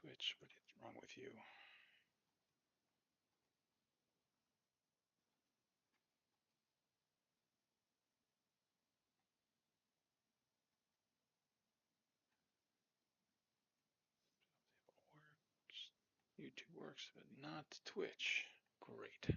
Twitch, what is wrong with you? YouTube works, but not Twitch. Great.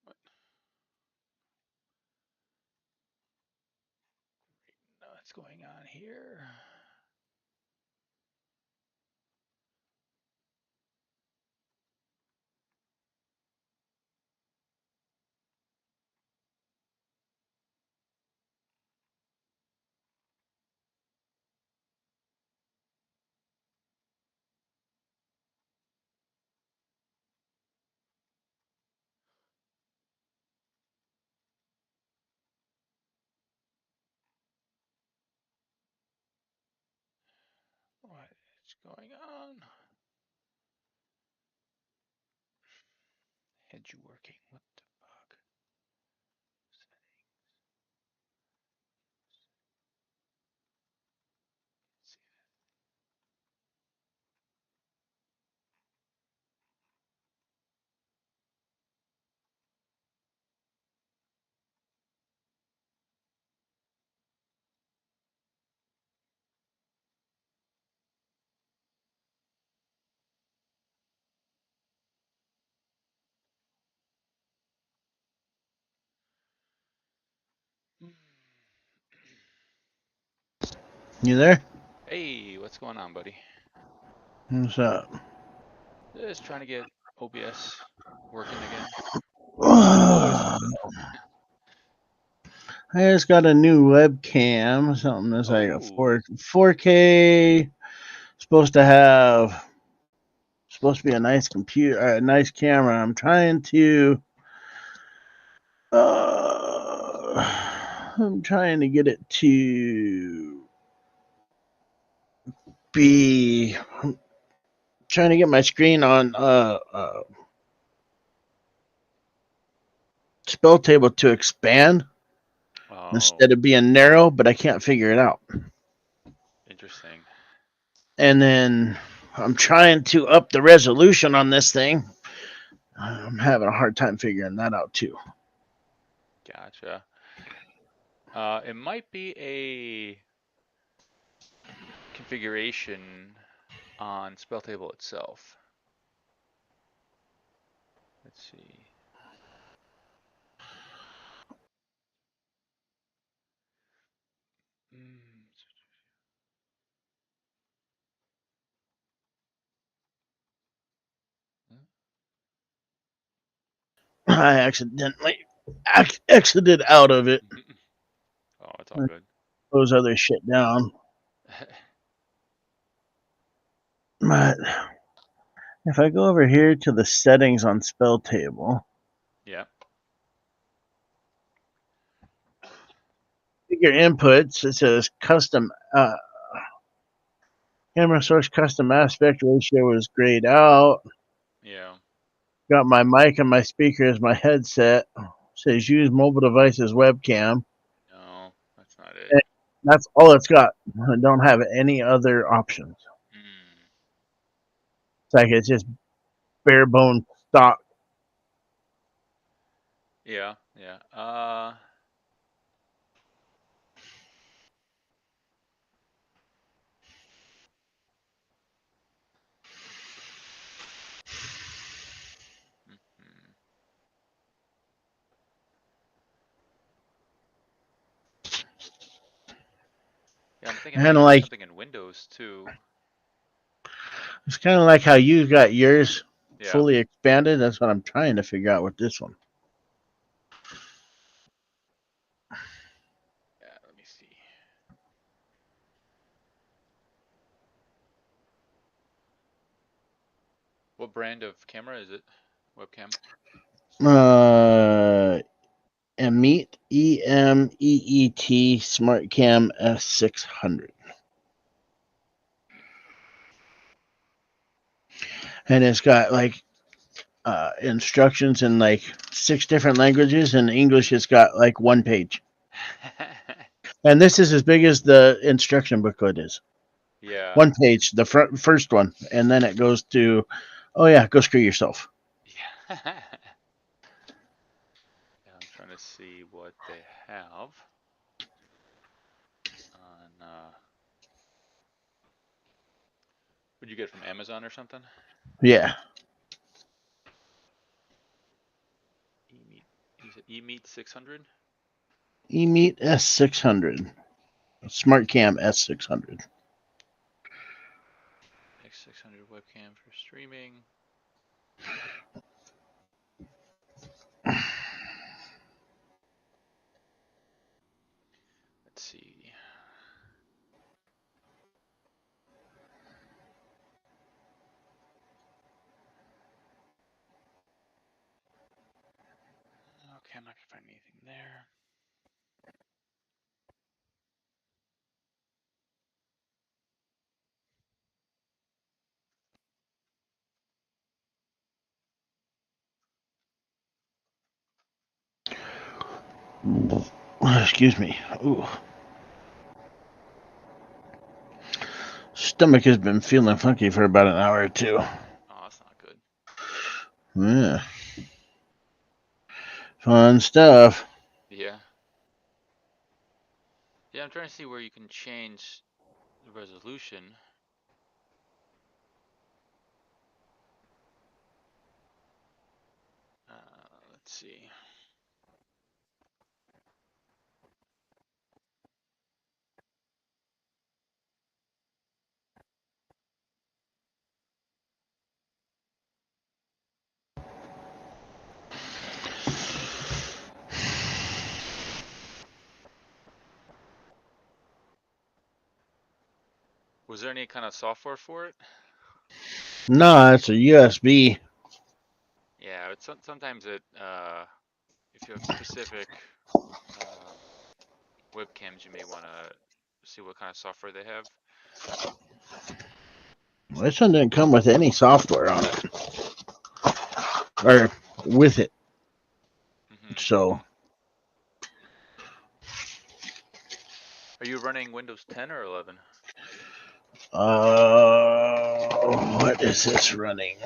What? What's going on here? What is going on? Hedge working. What the fuck? You there? Hey, what's going on, buddy? What's up? Just trying to get OBS working again. I just got a new webcam. Something that's like a 4K. Supposed to be a nice computer, a nice camera. I'm trying to. I'm trying to get it to be. I'm trying to get my screen on Spelltable to expand instead of being narrow, but I can't figure it out. Interesting. And then I'm trying to up the resolution on this thing. I'm having a hard time figuring that out too. Gotcha. It might be a configuration on Spelltable itself. Let's see. I accidentally exited out of it. Oh, it's all good. Close other shit down. But if I go over here to the settings on Spelltable, yeah. your inputs, it says custom camera source custom aspect ratio is grayed out. Yeah. Got my mic and my speaker as my headset. says use mobile devices webcam. No, that's not it. And that's all it's got. I don't have any other options. Hmm. It's like it's just bare bone stock. Yeah, yeah. Mhm. Yeah, I'm thinking Kind maybe of there's like something in Windows too. it's kind of like how you got yours Yeah. fully expanded. That's what I'm trying to figure out with this one. Yeah, let me see. What brand of camera is it? Webcam? Uh, Emeet EMEET SmartCam S600, and it's got like instructions in like 6 different languages. In English, it's got like 1 page. And this is as big as the instruction booklet is. Yeah. 1 page, the first one, and then it goes to, oh yeah, go screw yourself. Yeah. Yeah, I'm trying to see what they have on would you get it from Amazon or something? Yeah, eMeet. You said eMeet 600? eMeet S600, SmartCam S600. X600 webcam for streaming. Let's see. Okay, I'm not gonna find anything there. Excuse me. Ooh. Stomach has been feeling funky for about an hour or two. Oh, that's not good. Yeah. Fun stuff. Yeah. Yeah, I'm trying to see where you can change the resolution. Let's see. Was there any kind of software for it? No, it's a USB. Yeah, it's sometimes if you have specific um, webcams, you may want to see what kind of software they have. This one didn't come with any software on it or with it. Hmm. So, Are you running Windows 10 or 11? what is this running?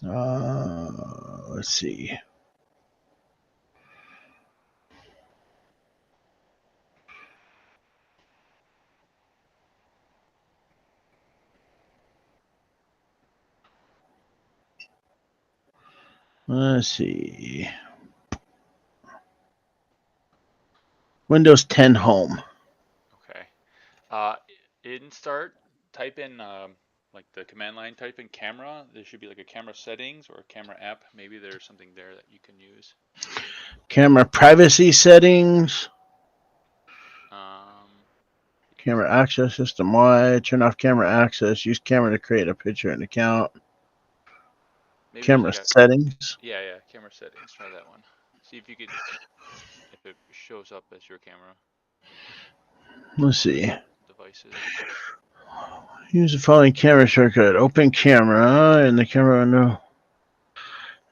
Let's see. Let's see. Windows 10 Home. Okay. In Start, type in like the command line, type in camera. There should be like a camera settings or a camera app. Maybe there's something there that you can use. Camera privacy settings. Um, Camera access system wide. Turn off camera access. Use camera to create a picture and account. maybe there's Camera like a settings. yeah, camera settings. Try that one. See if you could if it shows up as your camera Let's see. devices. Use the following camera shortcut. Open camera in the camera window.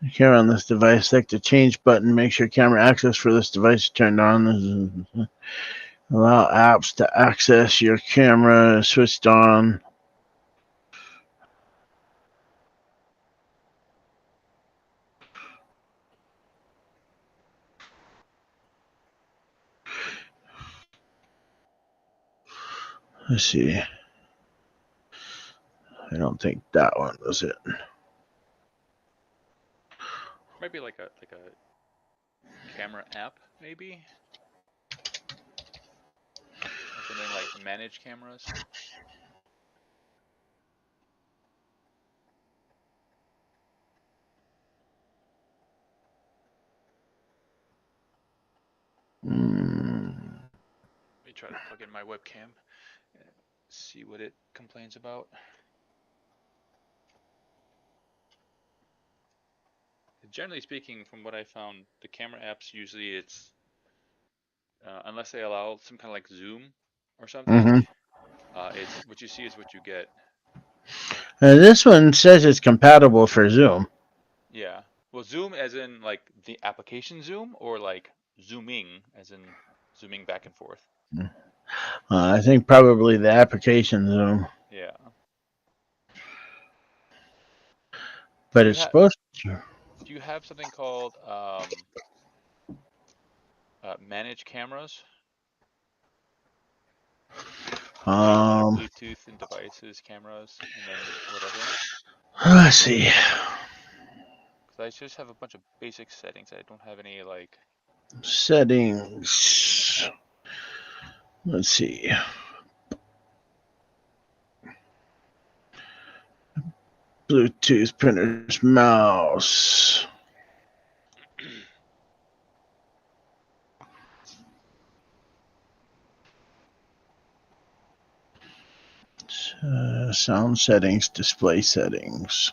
The camera on this device. Select the change button. Make sure camera access for this device is turned on. Allow apps to access your camera switched on. Let's see. I don't think that one was it. Might be like a camera app, maybe, or something like manage cameras. Let me try to plug in my webcam and see what it complains about. Generally speaking, from what I found, the camera apps usually it's unless they allow some kind of like zoom or something, it's what you see is what you get. This one says it's compatible for Zoom. Yeah. Well, zoom as in like the application zoom, or like zooming as in zooming back and forth. I think probably the application Zoom, Yeah. but Do you it's have supposed to. do you have something called manage cameras? Like under Um, Bluetooth and devices, cameras, and then whatever. let's see. Because I just have a bunch of basic settings. I don't have any like. Settings. Let's see. Bluetooth printers, mouse. Sound settings, display settings.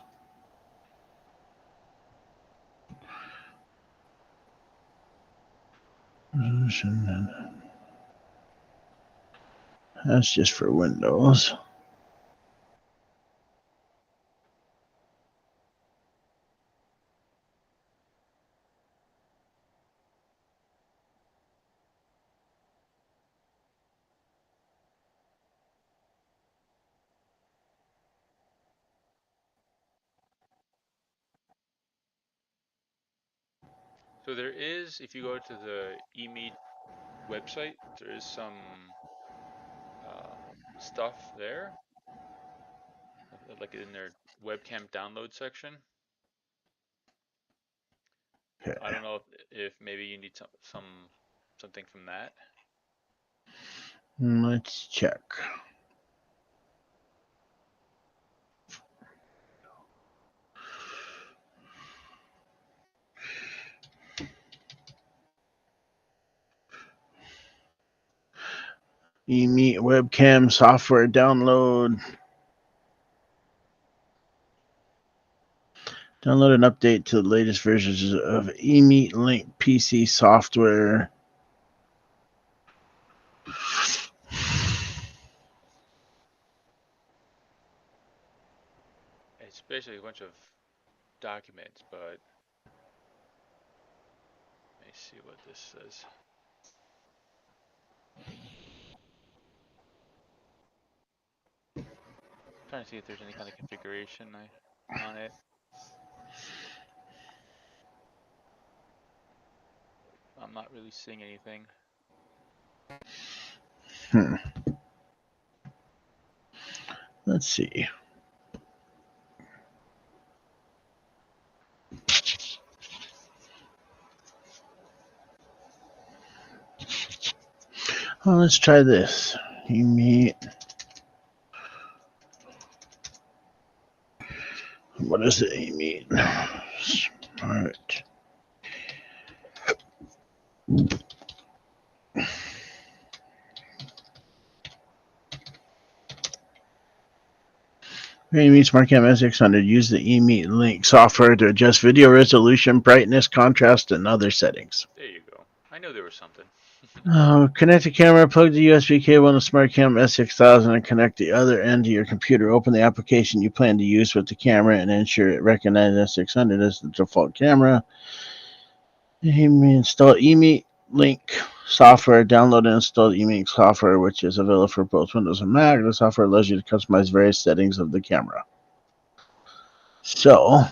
That's just for Windows. So there is, if you go to the eMeet website, there is some stuff there, like in their webcam download section. Okay. I don't know if maybe you need something from that. Let's check. eMeet webcam software download. Download an update to the latest versions of eMeet Link PC software. It's basically a bunch of documents, but let me see what this says. Trying to see if there's any kind of configuration on it. I'm not really seeing anything. Let's see. Oh, let's try this. eMeet. What is it, eMeet? Smart. eMeet SmartCam S600. Use the eMeet Link software to adjust video resolution, brightness, contrast, and other settings. There you go. I know there was something. Connect the camera, plug the USB cable in the SmartCam S6000 and connect the other end to your computer. Open the application you plan to use with the camera and ensure it recognizes S600 as the default camera. Install eMeet Link software. Download and install the eMeet software, which is available for both Windows and Mac. The software allows you to customize various settings of the camera. So,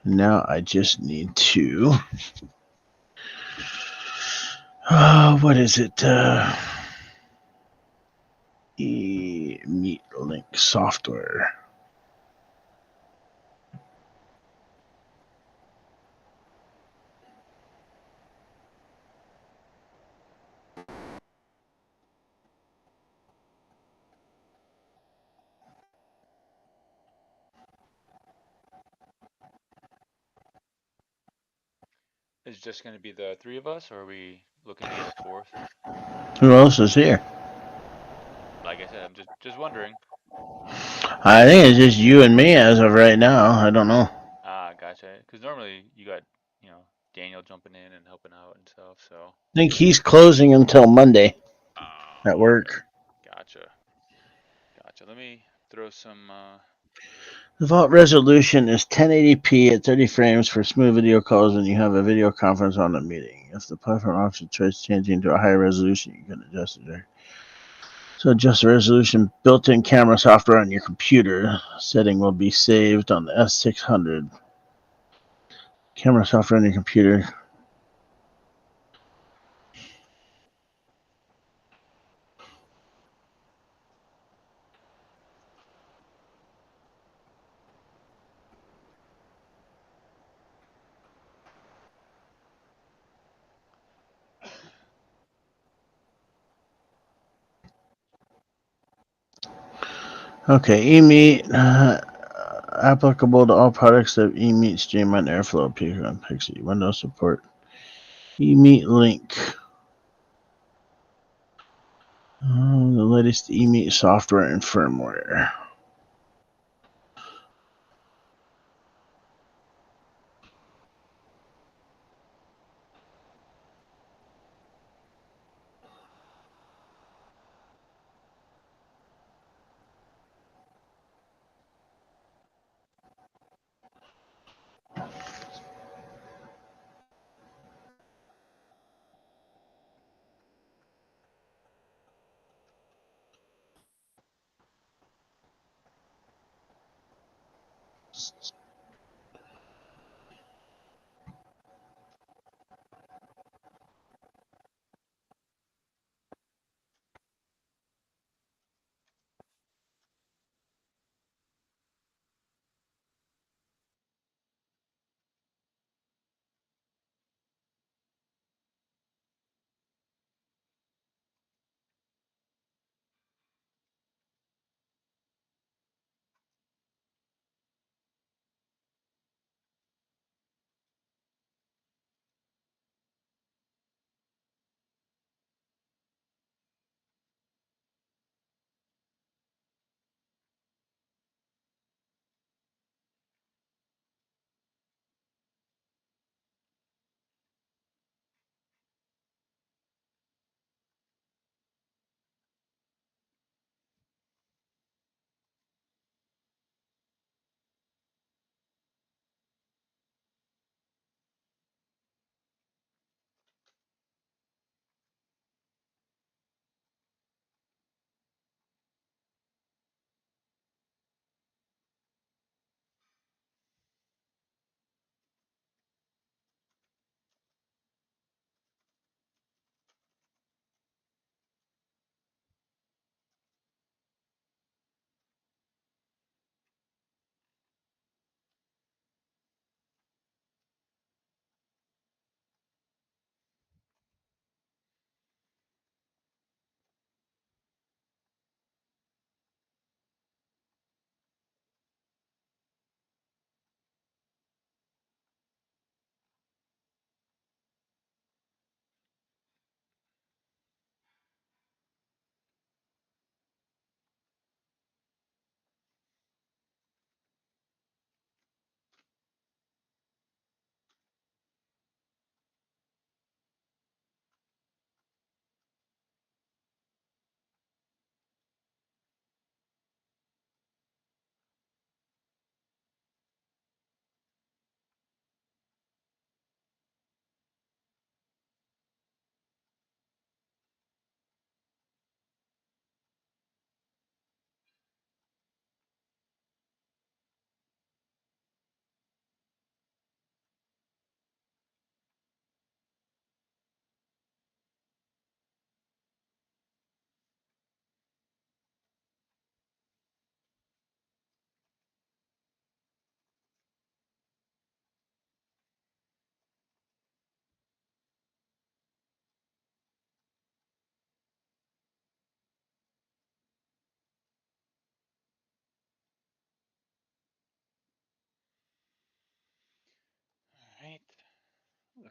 now I just need to. What is it? eMeet Link software. Is it just going to be the three of us, or are we looking to get a fourth? Who else is here? Like I said, I'm just wondering. I think it's just you and me as of right now. I don't know. Ah, gotcha. Because normally you got, Daniel jumping in and helping out and stuff. So. I think he's closing until Monday at Oh, okay. work. Gotcha. Gotcha. Let me throw some. The vault resolution is 1080p at 30 frames for smooth video calls when you have a video conference on a meeting. If the platform option tries changing to a higher resolution, you can adjust it there. So adjust the resolution. Built-in camera software on your computer. Setting will be saved on the S600. Camera software on your computer. Okay, eMeet. Applicable to all products that eMeet Streamline Airflow, Pixel, and Pixie. Windows support. eMeet link. The latest eMeet software and firmware.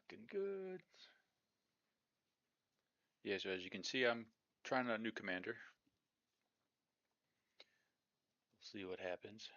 Looking good. Yeah, so as you can see, I'm trying a new commander. We'll see what happens.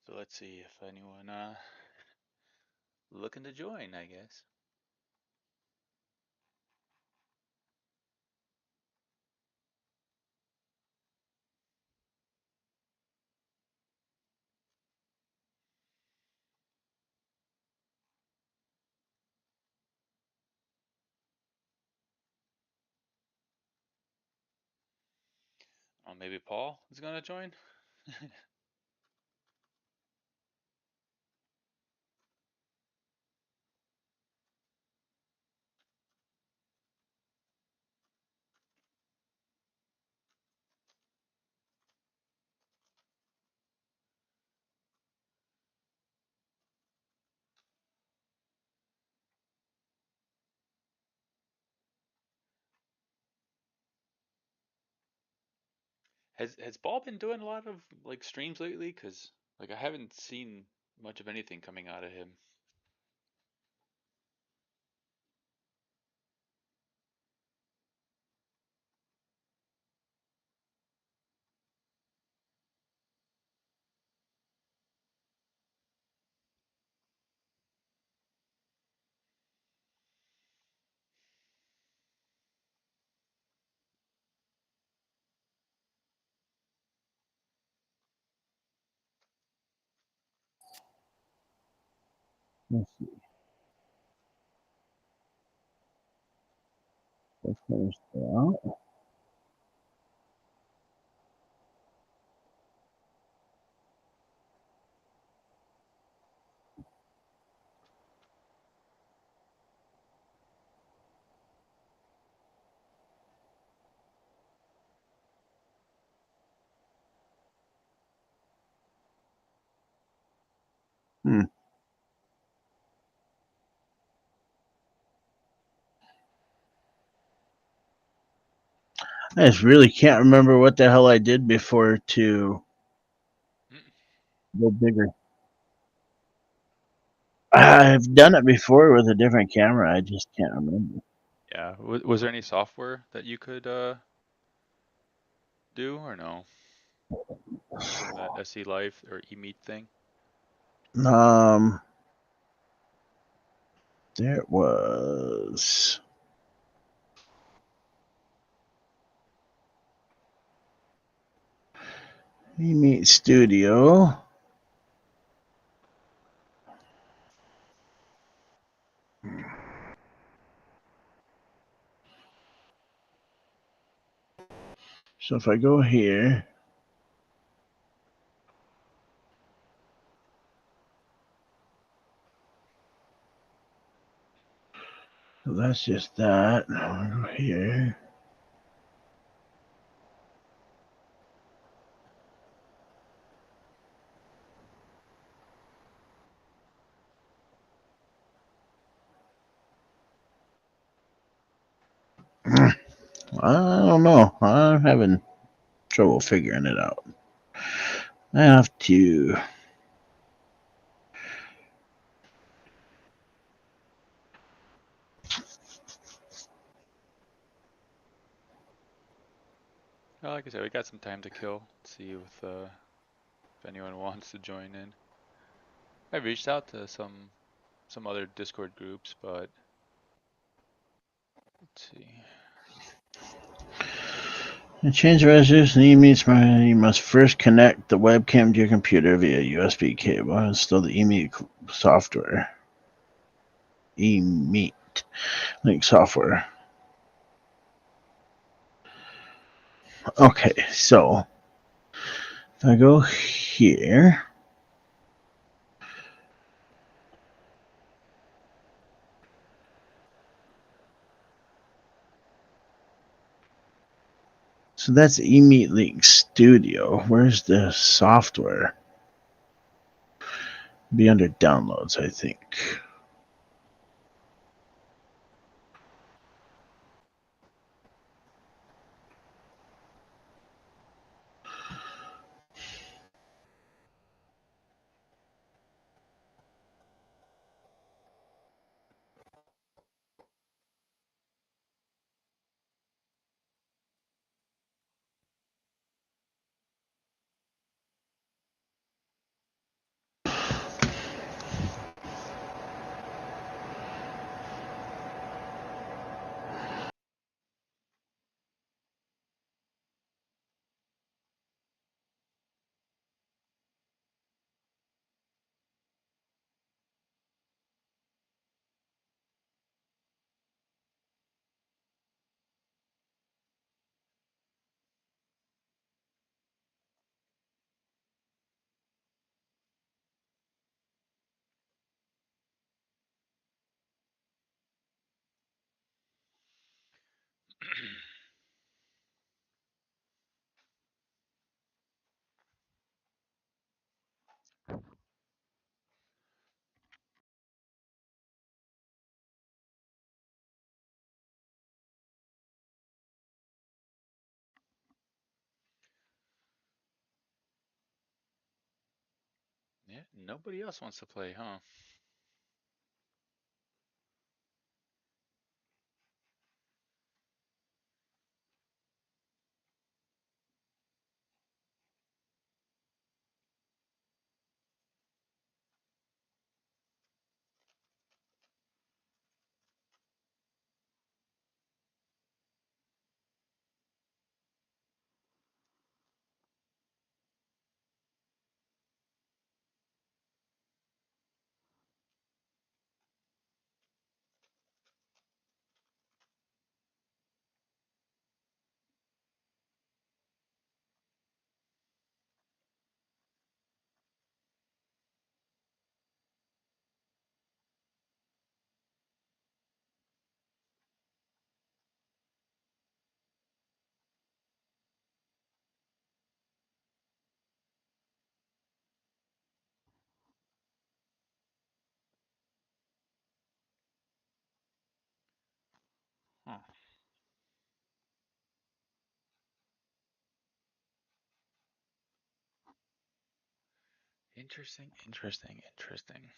So let's see if anyone looking to join, I guess. Oh, maybe Paul is gonna join. Has Paul been doing a lot of like streams lately? Cause like I haven't seen much of anything coming out of him. Let's see. Let's finish that out. Hmm. I just really can't remember what the hell I did before to Mm. go bigger. I've done it before with a different camera. I just can't remember. Yeah. Was there any software that you could do or no from that SE Live or eMeet thing? Um, there it was. We meet studio. So if I go here, so that's just that. I'll go here. I don't know. I'm having trouble figuring it out. I have to. Well, like I said, we got some time to kill. Let's see if anyone wants to join in. I reached out to some other Discord groups, but let's see. To change the resolution, you must first connect the webcam to your computer via USB cable and install the eMeet software. eMeet link software. Okay, so if I go here, so that's eMeet Link Studio. Where's the software? Be under downloads, I think. Yeah, nobody else wants to play, huh? Huh. Interesting, interesting, interesting.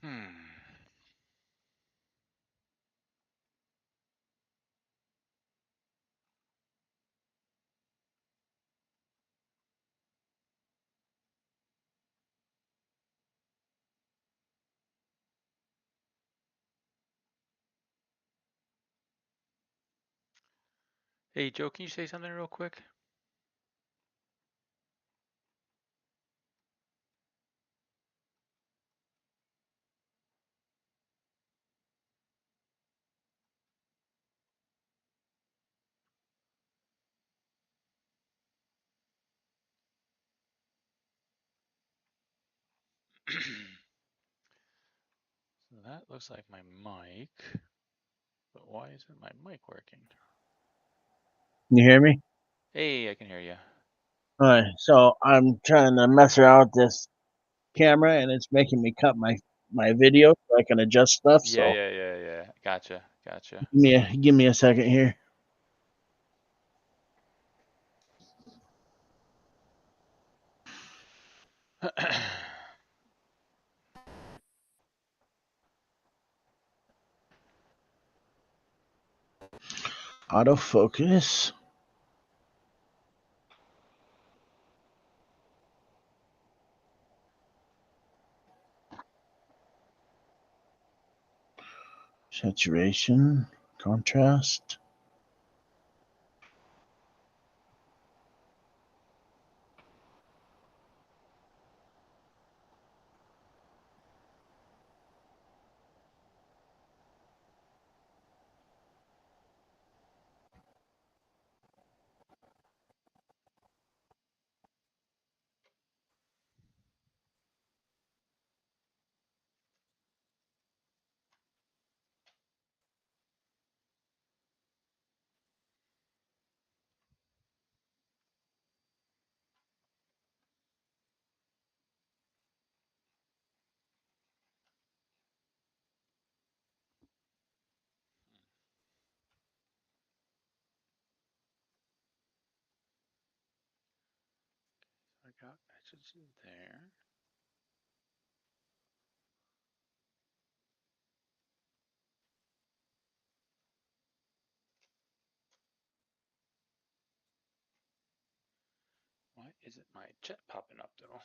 Hmm. Hey, Joe, can you say something real quick? That looks like my mic, but why isn't my mic working? Can you hear me? Hey, I can hear you. Alright, so I'm trying to mess around with this camera and it's making me cut my video so I can adjust stuff. Yeah, So yeah, yeah, yeah. Gotcha, gotcha. give me a second here. Autofocus. Saturation. Contrast. I got messages in there. Why isn't my chat popping up though?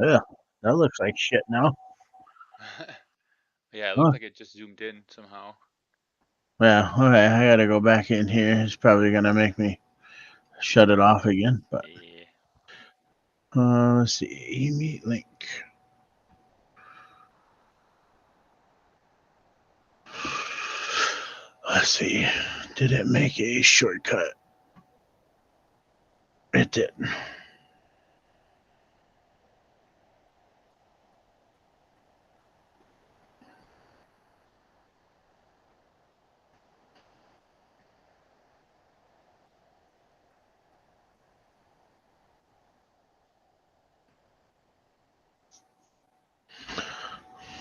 Yeah, that looks like shit now. Yeah, it looked Huh? like it just zoomed in somehow. Yeah, okay, I gotta go back in here. It's probably gonna make me shut it off again. But Yeah. let's see, meet link. Let's see. Did it make a shortcut? It did.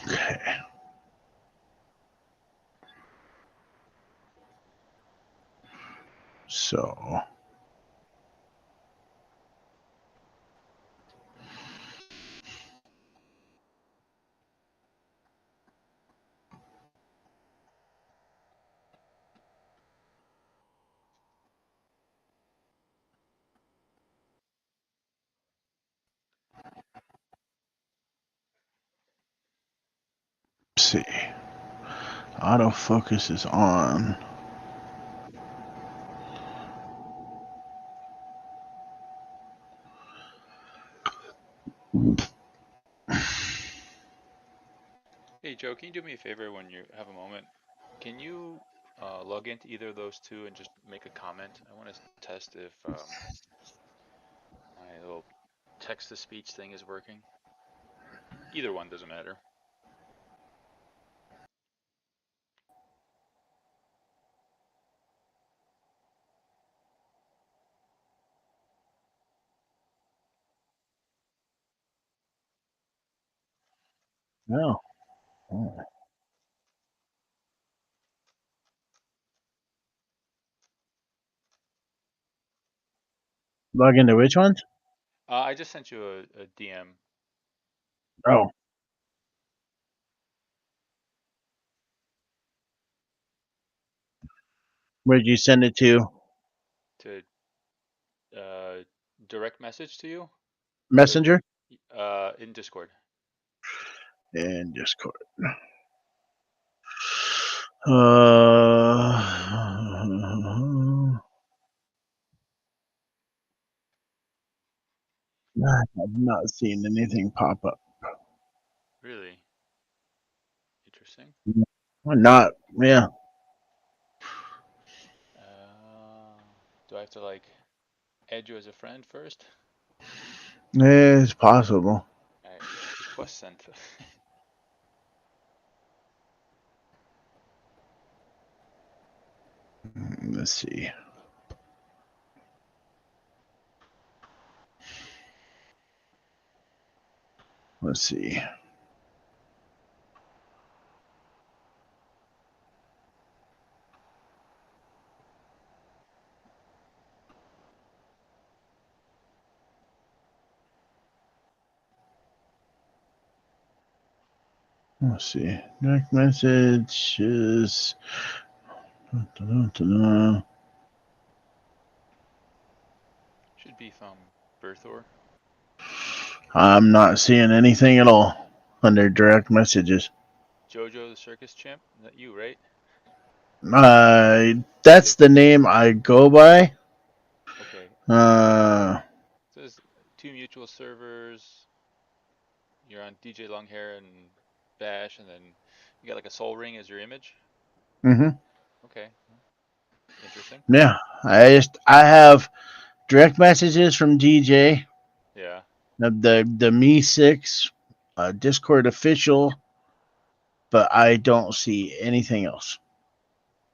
Okay. So let's see. Autofocus is on. Hey Joe, can you do me a favor when you have a moment? Can you log into either of those two and just make a comment? I want to test if my little text to speech thing is working. Either one doesn't matter. No. Oh. Log into which ones? I just sent you a DM Oh, where'd you send it to? to uh, direct message to you or Messenger in Discord. and Discord. Uh, I have not seen anything pop up. Really interesting. Not, yeah. Uh, do I have to like? add you as a friend first? It's possible. Alright, request sent. Let's see. Let's see. Let's see. Direct messages. Should be from Berthor. I'm not seeing anything at all under direct messages. Jojo the Circus Chimp? Is that you, right? That's Says, the name I go by. okay. Uh, Says two mutual servers. You're on DJ Longhair and Bash, and then you got like a Soul Ring as your image. hmm Okay, interesting. Yeah, I have direct messages from DJ, Yeah, the Me6, Discord official, but I don't see anything else.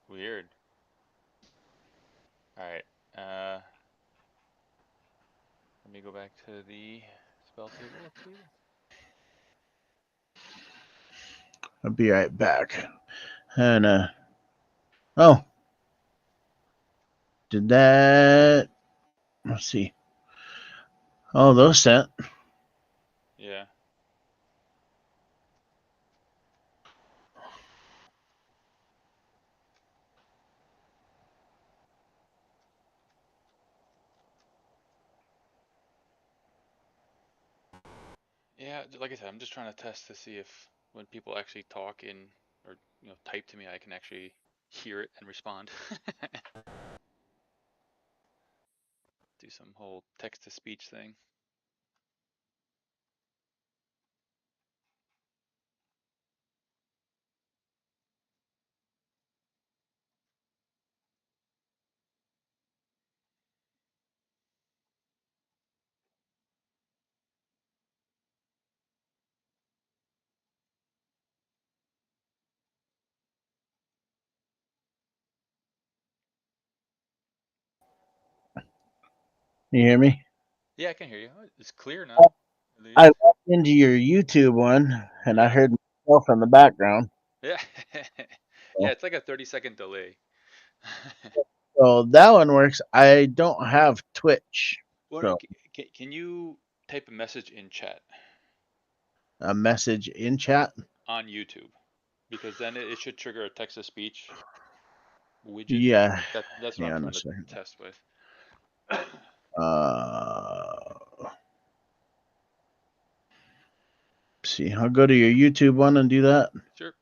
weird. All right. Let me go back to the spell table. Let's see. I'll be right back. And oh, did that? Let's see. Oh, those sent. Yeah. Yeah, like I said, I'm just trying to test to see if when people actually talk in or type to me, I can actually hear it and respond. Do some whole text to speech thing. You hear me? Yeah, I can hear you. It's clear now, at I least. walked into your YouTube one and I Yeah. heard myself in the background. Yeah. Yeah, So, it's like a 30-second delay. so that one works. I don't have Twitch. Wondering, So can you type a message in chat a message in chat. on YouTube? Because then it should trigger a text to speech widget. Yeah. That's what I'm Yeah, in a trying to second. test with. Uh, see, I'll go to your YouTube one and do that. Sure.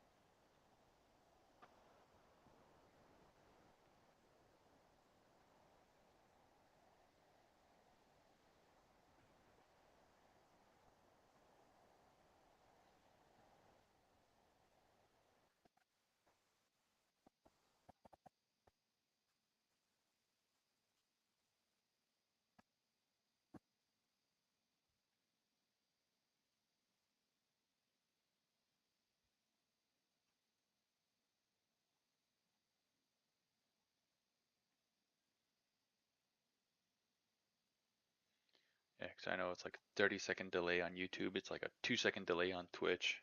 Yeah, because I know it's like a 30-second delay on YouTube. It's like a 2-second delay on Twitch.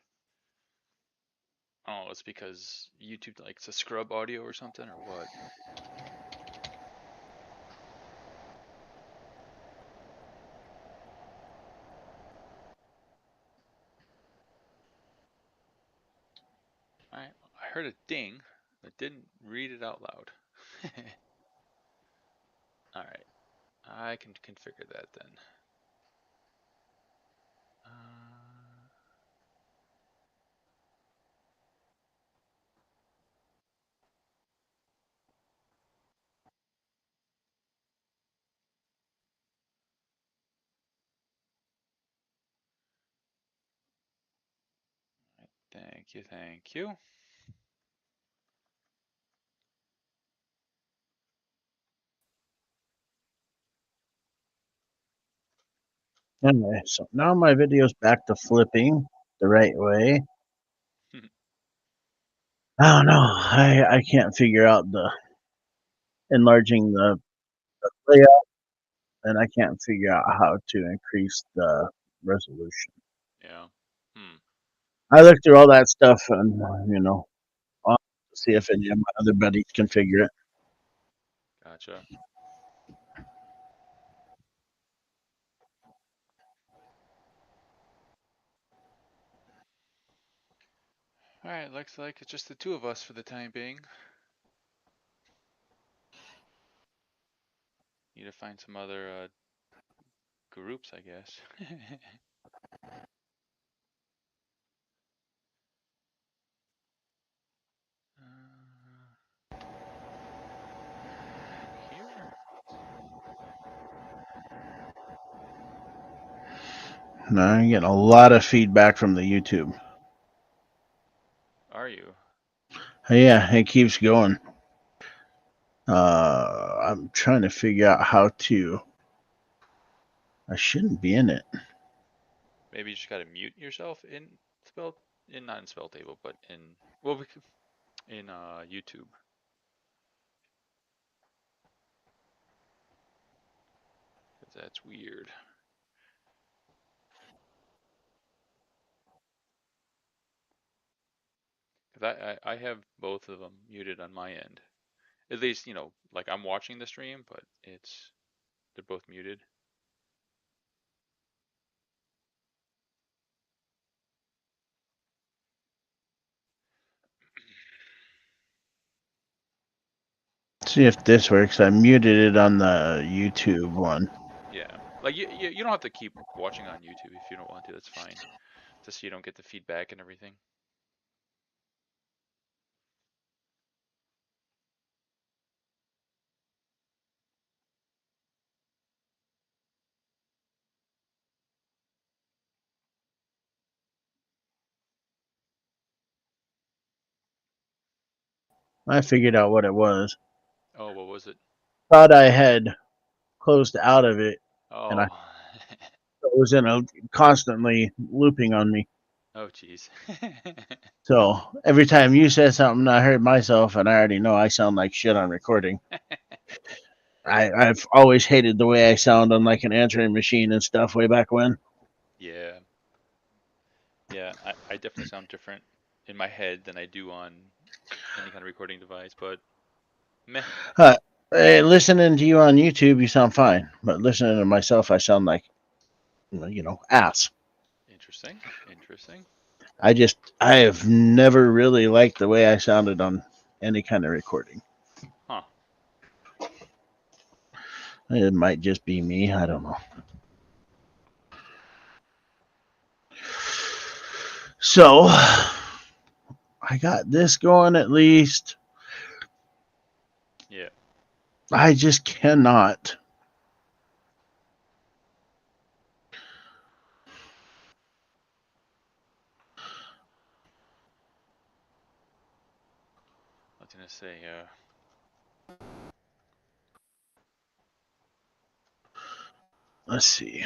Oh, it's because YouTube likes to scrub audio or something or what? I heard a ding, but didn't read it out loud. All right, I can configure that then. Thank you, thank you. Anyway, so now my video's back to flipping the right way. I don't know. I can't figure out the enlarging the layout, and I can't figure out how to increase the resolution. Yeah. Hmm. I looked through all that stuff, and I'll see if any of my other buddies can figure it. Gotcha. All right. Looks like it's just the two of us for the time being. Need to find some other groups, I guess. Here? Now I'm getting a lot of feedback from the YouTube. Are you? Yeah, it keeps going. I'm trying to figure out how to. I shouldn't be in it. Maybe you just gotta mute yourself in spell in not in Spelltable, but in well in YouTube. 'Cause that's weird. 'Cause I have both of them muted on my end. At least, like I'm watching the stream, but they're both muted. See if this works. I muted it on the YouTube one. Yeah. Like you don't have to keep watching on YouTube if you don't want to. That's fine. Just so you don't get the feedback and everything. I figured out what it was. Oh, what was it? Thought I had closed out of it, and I Oh. it was in a constantly looping on me. Oh, jeez. So every time you said something, I heard myself, and I already know I sound like shit on recording. I've always hated the way I sound on like an answering machine and stuff way back when. Yeah. Yeah, I definitely sound different in my head than I do on any kind of recording device, but meh. Uh, Listening to you on YouTube, you sound fine, but listening to myself, I sound like ass. Interesting. Interesting. I have never really liked the way I sounded on any kind of recording. Huh. It might just be me. I don't know. So I got this going at least. Yeah. I just cannot. I was gonna say, Let's see.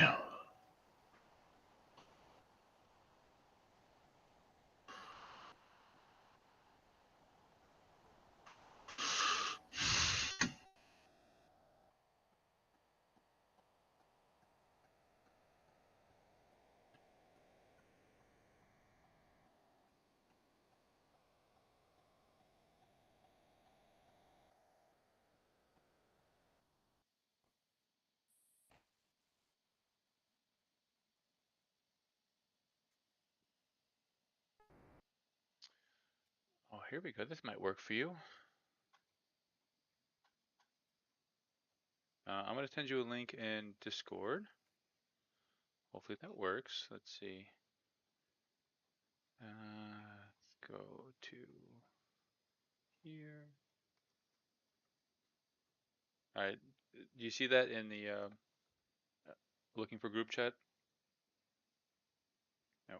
oh, here we go. This might work for you. I'm gonna send you a link in Discord. Hopefully that works. Let's see. Let's go to here. All right. Do you see that in the looking for group chat? No.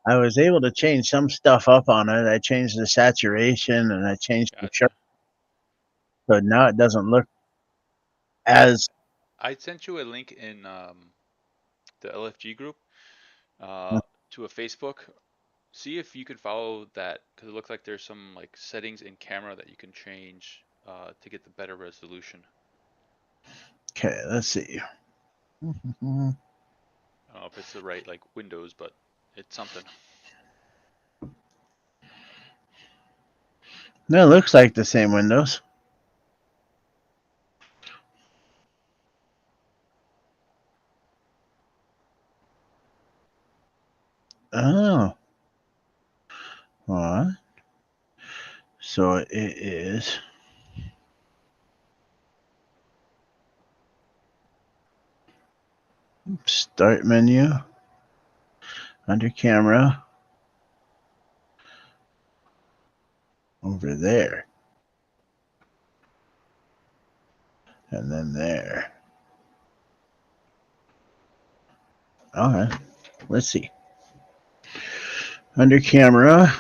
I was able to change some stuff up on it. I changed the saturation and I changed the sharp, Gotcha. so now it doesn't look as I sent you a link in the LFG group uh, to a Facebook. See if you can follow that because it looks like there's some like settings in camera that you can change to get the better resolution. okay. Let's see. I don't know if it's the right like Windows, but it's something. That looks like the same Windows. Oh, what? So it is start menu under camera over there and then there. Okay, let's see. Under camera,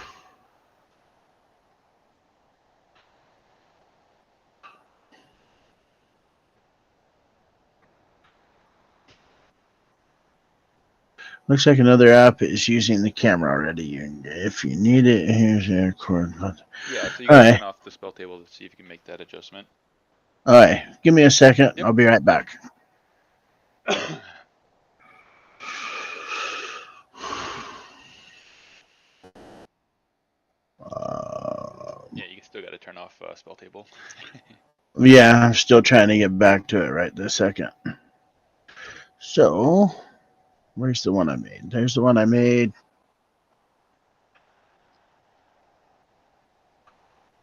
looks like another app is using the camera already. If you need it, here's the record. All Yeah, so you got to right, turn off the spell table to see if you can make that adjustment. all right. Give me a second. Yep. I'll be right back. Yeah, you still got to turn off spell table. Yeah, I'm still trying to get back to it right this second. So, where's the one I made? There's the one I made.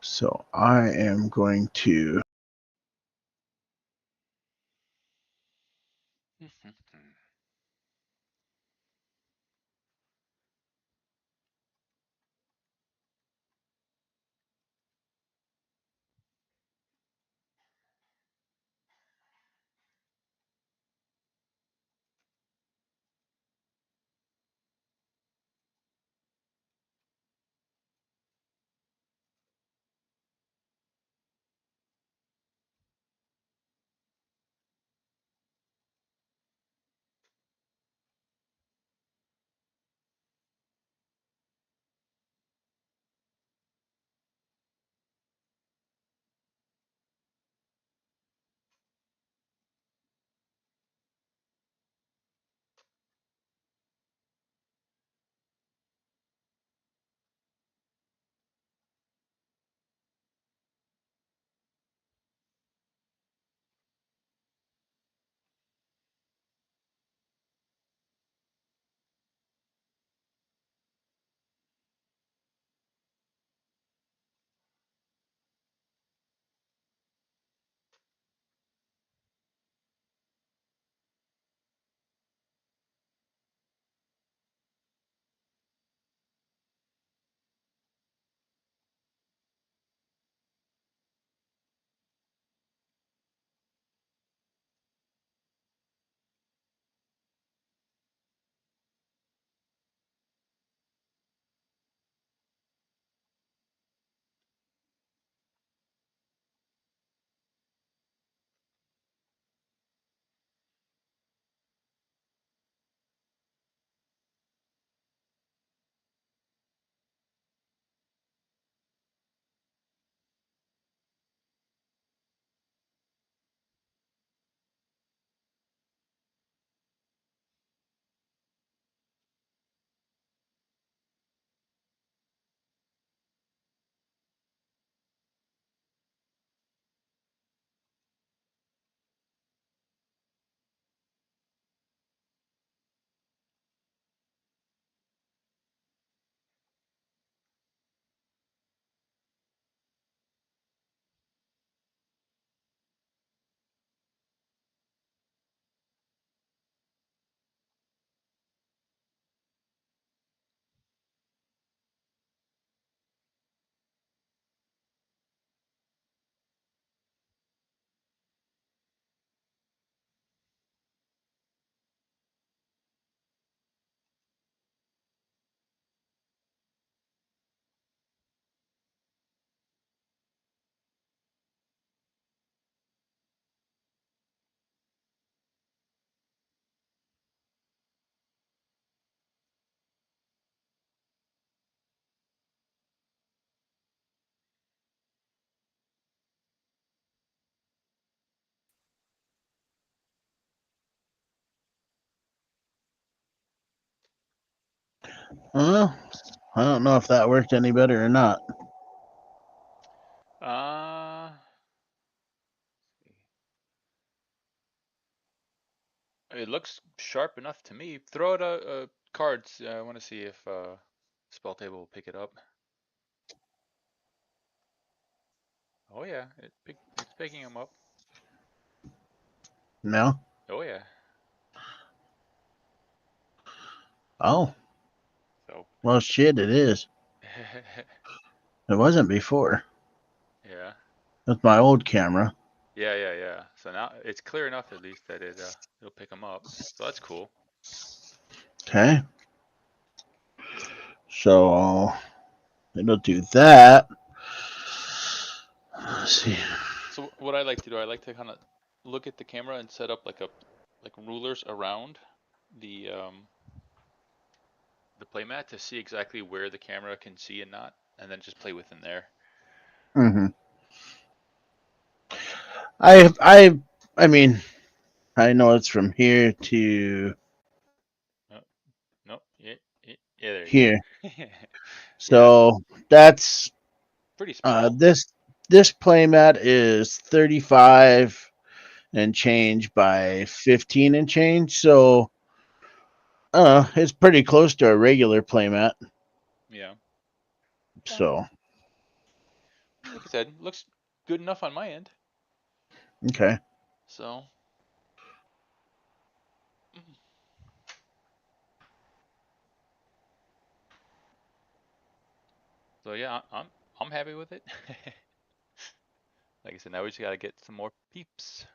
So I am going to. Well, I don't know if that worked any better or not. Uh, it looks sharp enough to me. Throw out a cards. I want to see if Spelltable will pick it up. Oh yeah, it's picking them up. No? Oh yeah. Oh, So well, shit, it is. It wasn't before. yeah. With my old camera. Yeah. So now it's clear enough at least that it'll pick them up. So that's cool. Okay. So it'll do that. Let's see. So what I like to do, I like to kind of look at the camera and set up like rulers around the um the playmat to see exactly where the camera can see and not, and then just play within there. Mm-hmm. I, I, I mean, I know it's from here to Oh, no, yeah, there you here. go. Yeah, So that's pretty uh, small. this this playmat is 35 and change Yeah, by 15 and change. So it's pretty close to a regular playmat. yeah. Yeah. So Like I said, looks good enough on my end. okay. So, mm, so yeah, I'm happy with it. Like I said, now we just gotta get some more peeps.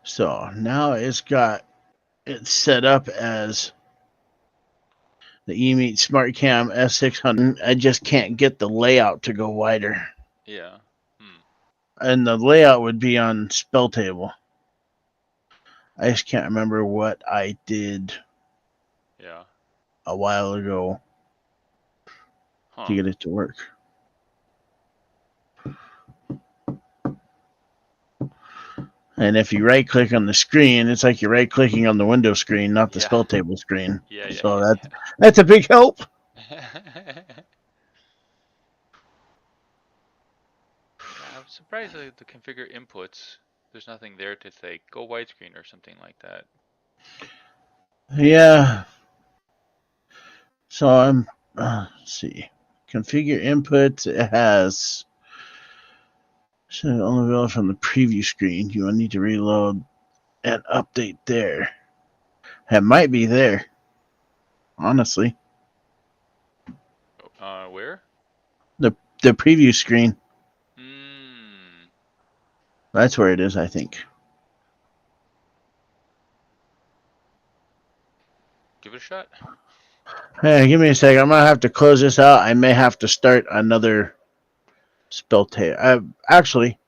So now it's set up as the eMeet SmartCam S600. I just can't get the layout to go wider. Yeah. Hmm. And the layout would be on Spelltable. I just can't remember what I did Yeah. a while ago to Huh. get it to work. And if you right click on the screen, it's like you're right clicking on the window screen, not the Yeah. Spelltable screen. Yeah. So that's a big help. Yeah. Yeah, I'm surprised that the configure inputs, there's nothing there to say go widescreen or something like that. Yeah. So let's see. Configure inputs. It has should only available from the preview screen. You will need to reload and update there. It might be there, honestly. Where? The the preview screen. Hmm. That's where it is, I think. Give it a shot. Hey, give me a second. I'm gonna have to close this out. I may have to start another spell tail. Actually,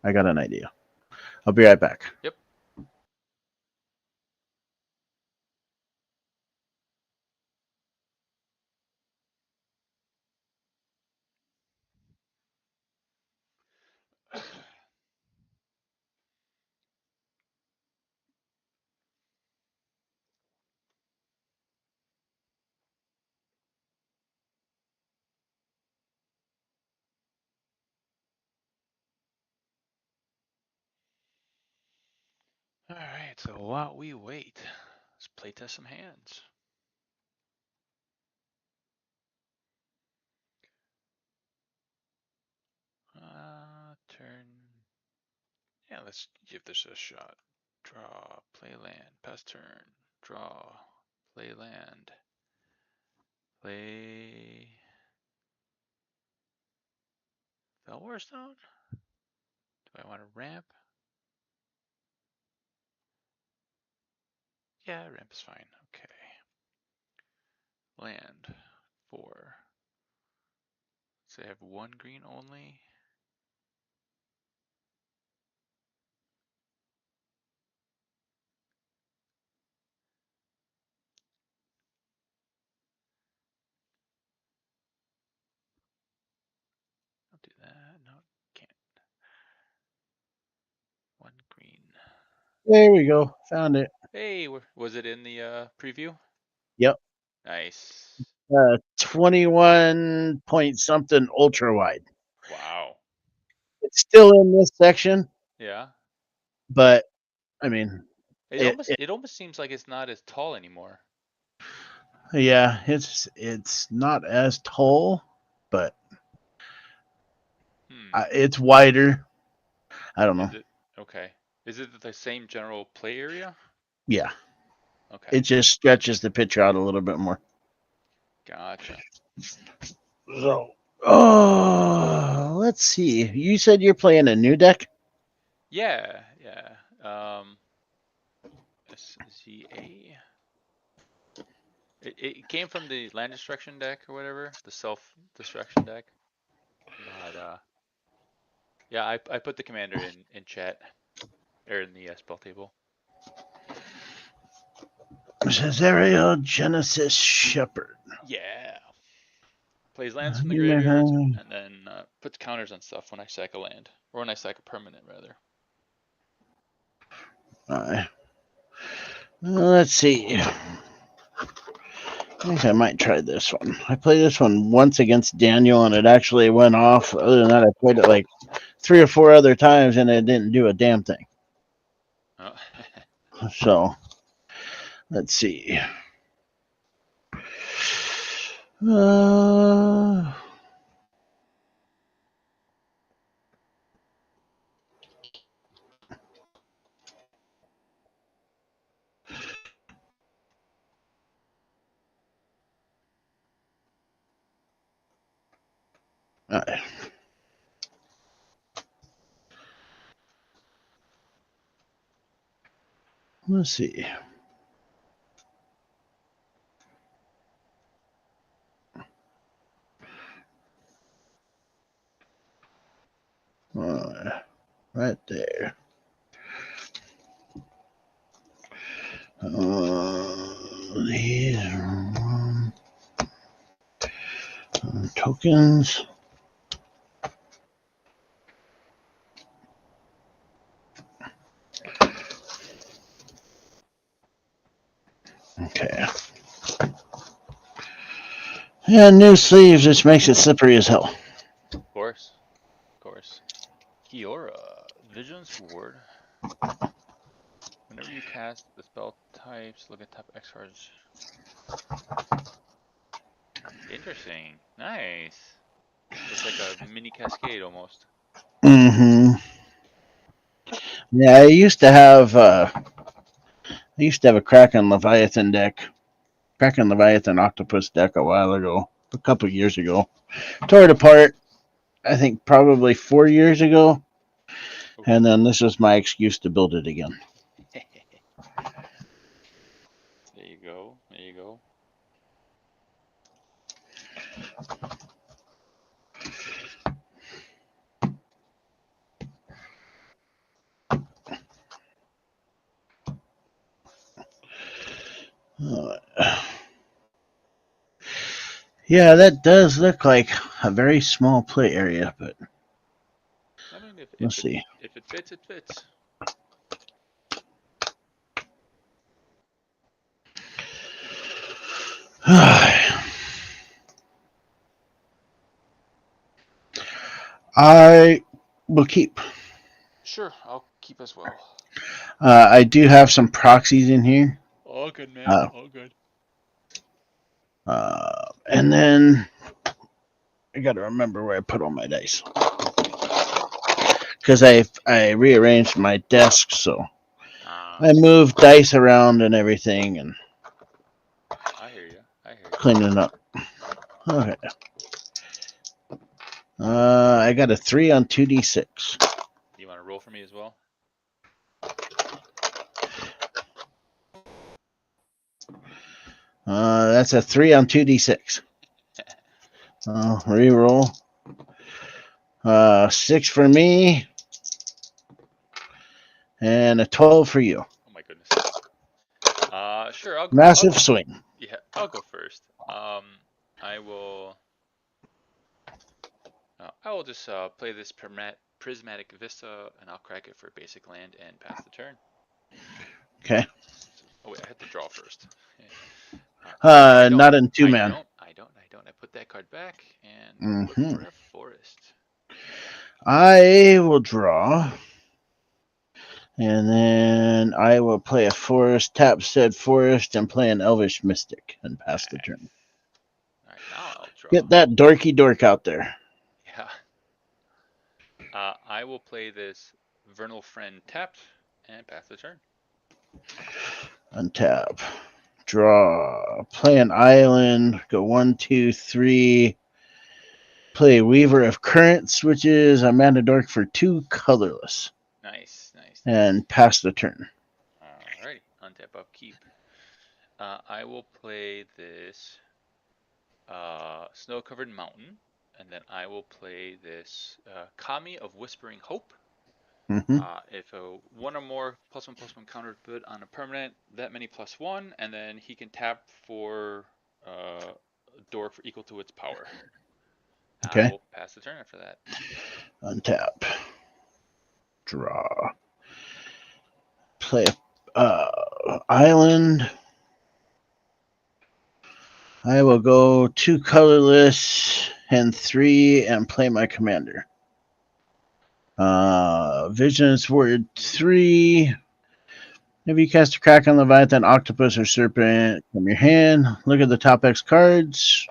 I got an idea. I'll be right back. Yep. All right. So while we wait, let's play test some hands. Turn. Yeah, let's give this a shot. Draw, play land, pass turn. Draw, play land, play Felwarstone? Do I want to ramp? Yeah, ramp is fine. Okay. Land. 4. So I have one green only. I'll do that. No, can't. One green. There we go. Found it. Hey, was it in the preview? Yep. Nice. 21 point something ultra wide. Wow. It's still in this section, Yeah. but I mean, It it, almost it it almost seems like it's not as tall anymore. yeah, it's not as tall, but Hmm. it's wider. I don't know. Is it okay? Is it the same general play area? Yeah, Okay. it just stretches the picture out a little bit more. Gotcha. So, oh, let's see. You said you're playing a new deck. Yeah, yeah. SZA. It came from the land destruction deck or whatever, the self destruction deck. But yeah, I put the commander in chat or in the spell table. Cesario Genesis Shepherd. Yeah. Plays lands from the graveyard and then puts counters on stuff when I sack a land or when I sack a permanent rather. Let's see. I think I might try this one. I played this one once against Daniel, and it actually went off. Other than that, I played it like 3 or 4 other times, and it didn't do a damn thing. Oh. So let's see. Uh, uh, let's see. Right there. These tokens. Okay. Yeah, new sleeves, which makes it slippery as hell. Of course, of course. Kiora, Vigilance Ward. Whenever you cast the spell types, look at top X cards. Interesting. Nice. So it's like a mini cascade almost. Mm-hmm. Yeah, I used to have a Kraken Leviathan deck, Kraken Leviathan Octopus deck a while ago, a couple of years ago. Tore it apart, I think probably 4 years ago, Oof. and then this was my excuse to build it again. There you go. There you go. Uh, yeah, that does look like a very small play area, but I mean, if let's see. if it fits, it fits. I will keep. Sure, I'll keep as well. I do have some proxies in here. All good, man. Uh, All good. and then I got to remember where I put all my dice because I rearranged my desk, so Ah, I moved dice around and everything and I hear you. I hear you. cleaning up. Okay. I got a 3 on 2d6. You want to roll for me as well? That's a 3 on 2d6. Reroll. 6 for me and a 12 for you. Oh my goodness. Sure. I'll Massive swing. yeah. I'll go first. I will. I will just play this prismatic vista, and I'll crack it for basic land and pass the turn. Okay. Oh wait, I had to draw first. No, I don't. Not in two I man. don't. I don't. I don't. I put that card back and look Hmm. for a forest. I will draw, and then I will play a forest, tap said forest, and play an elvish mystic and pass the Okay. turn. All right. Now I'll draw. Get that dorky dork out there. Yeah. I will play this Vernal Friend tapped and pass the turn. Untap. Draw. Play an island. Go 1, 2, 3. Play Weaver of Currents, which is a mana dork for 2 colorless. Nice. Nice. Nice. And pass the turn. Alrighty. Untap upkeep. I will play this Snow-Covered Mountain, and then I will play this Kami of Whispering Hope. Mm-hmm. If a one or more +1/+1 counter put on a permanent, that many +1, and then he can tap for a dork for equal to its power. I Okay. will pass the turn after that. Untap. Draw. Play island. I will go 2 colorless and 3 and play my commander. Vision's Word 3. If you cast a crack on Leviathan, Octopus, or Serpent from your hand, look at the top X cards.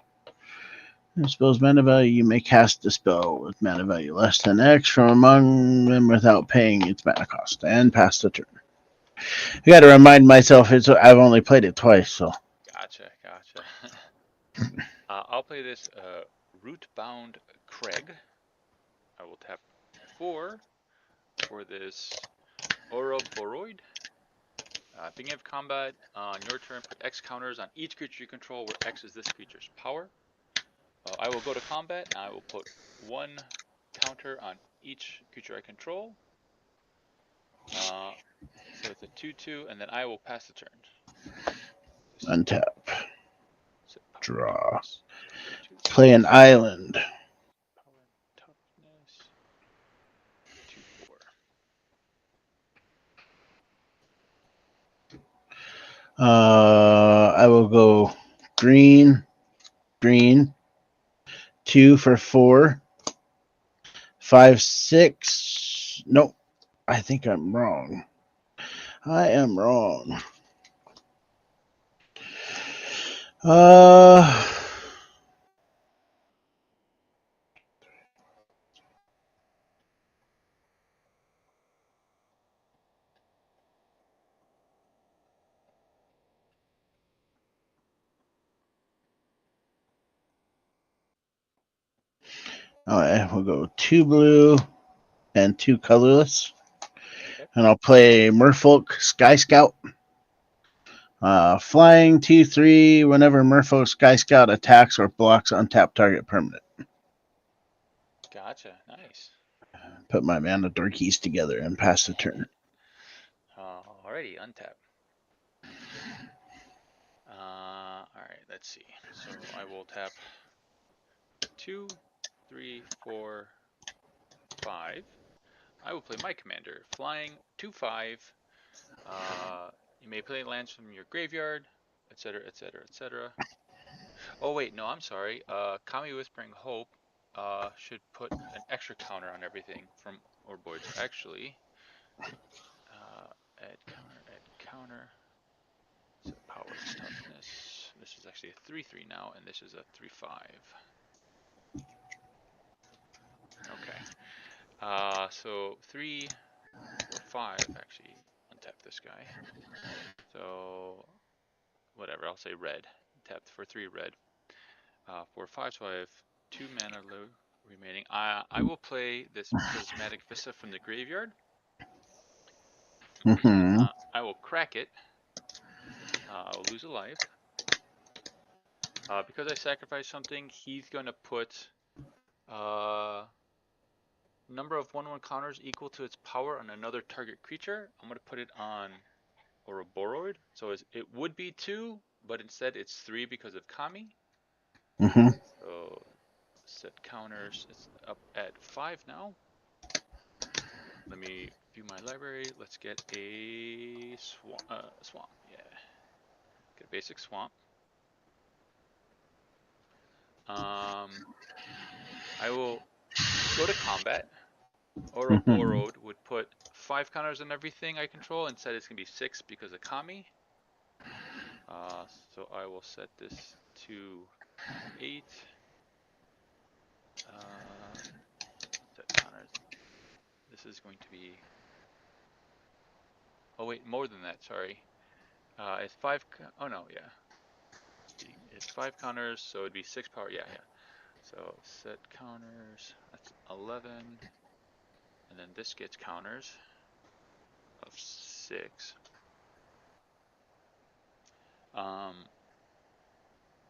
And spell's mana value, you may cast a spell with mana value less than X from among them without paying its mana cost, and pass the turn. I got to remind myself I've only played it twice, so. Gotcha, gotcha. I'll play this Rootbound Craig. I will tap 4 for this Ouroboros. Beginning of combat, on your turn, put X counters on each creature you control where X is this creature's power. I will go to combat, and I will put 1 counter on each creature I control. So it's a 2/2, and then I will pass the turn. Untap. So power and Draw. toughness. 2 Play an cards. island. Power and toughness. 2/4. I will go green, green, 2 for 4, 5, 6. Nope, I think I'm wrong. I am wrong. Uh, all right, we'll go 2 blue and 2 colorless. Okay. And I'll play Merfolk Sky Scout. Flying 2/3 whenever Merfolk Sky Scout attacks or blocks untapped target permanent. Gotcha. Nice. Put my mana dorkies together and pass the turn. Alrighty, untap. Alright, let's see. So I will tap 2, 3, 4, 5. I will play my commander. Flying 2/5. You may play lands from your graveyard, etc., etc., etc. Oh wait, no, I'm sorry. Kami Whispering Hope should put an extra counter on everything from Orboid. So actually, add counter. Set power and toughness. This is actually a 3/3 now, and this is a 3/5. Okay. So 3, 4, 5. Actually, untap this guy. So whatever, I'll say red. Tapped for 3 red. 4, 5. So I have 2 mana remaining. I will play this Prismatic Vista from the graveyard. Mm-hmm. I will crack it. I'll lose a life. Because I sacrificed something, he's gonna put number of 1/1 counters equal to its power on another target creature. I'm gonna put it on Ouroboros. So it would be 2, but instead it's 3 because of Kami. Mm-hmm. So set counters. It's up at 5 now. Let me view my library. Let's get a swamp. Yeah. basic swamp. I will go to combat. Ouroboros would put 5 counters on everything I control. Instead, it's gonna be 6 because of Kami. So I will set this to 8. Set counters. This is going to be. Oh wait, more than that. Sorry. It's 5. Oh no, yeah. It's 5 counters, so it'd be 6 power. Yeah, yeah. So set counters. That's 11, and then this gets counters of 6.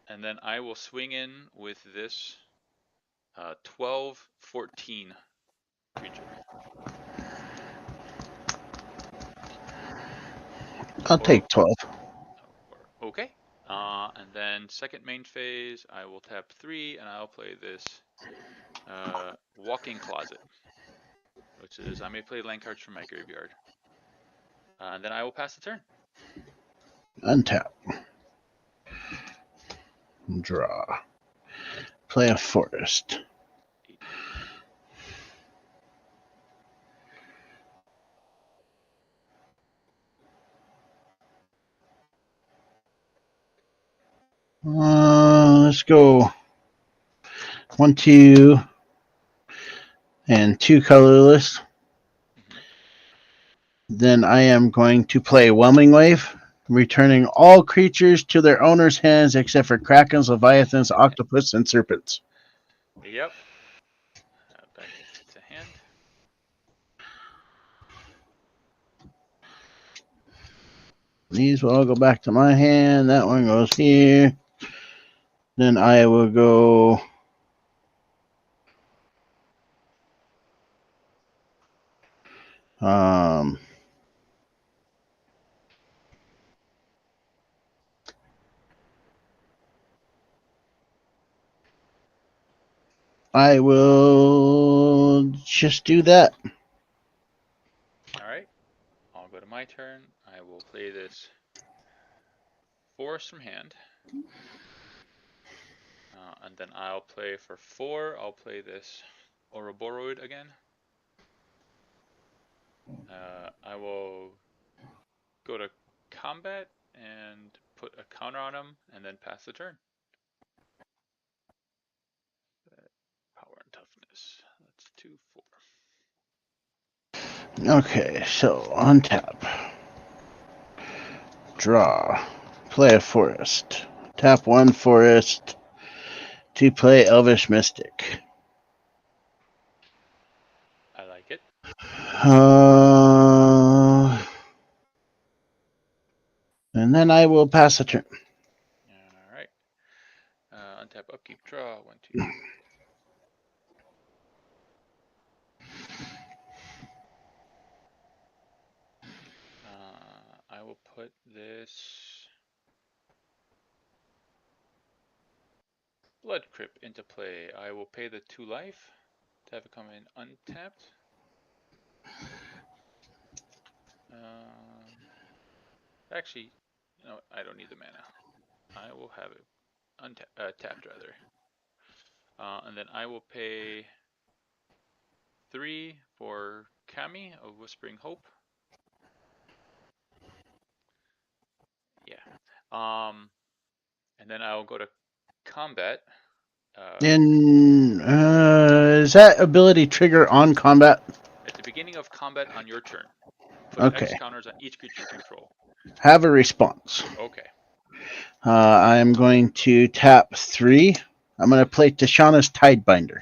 And then I will swing in with this 12-14 creature. I'll take 12. Okay. And then second main phase, I will tap 3 and I'll play this Walk-in Closet, which is I may play land cards from my graveyard. And then I will pass the turn. Untap. Draw. Play a forest. 8. Let's go 1, 2, and 2 colorless. Then I am going to play Whelming Wave, returning all creatures to their owner's hands except for Krakens, Leviathans, Octopus, and Serpents. Yep. Back to hand. These will all go back to my hand. That one goes here. Then I will go I will just do that. All right. I'll go to my turn. I will play this Forest from hand. And then I'll play for 4. I'll play this Ouroboros again. I will go to combat and put a counter on him and then pass the turn. Power and toughness. That's 2, 4. Okay, so untap. Draw. Play a forest. Tap 1 forest to play Elvish Mystic. I like it. And then I will pass the turn. All right. Untap, upkeep, draw. 1, 2. I will put this Blood Crypt into play. I will pay the 2 life to have it come in untapped. Actually, you know, I don't need the mana. I will have it tapped rather. And then I will pay 3 for Kami of Whispering Hope. Yeah. And then I will go to combat. And is that ability trigger on combat? At the beginning of combat on your turn, put Okay. X counters on each creature you control. Have a response. Okay. I am going to tap 3. I'm going to play Tishana's Tidebinder.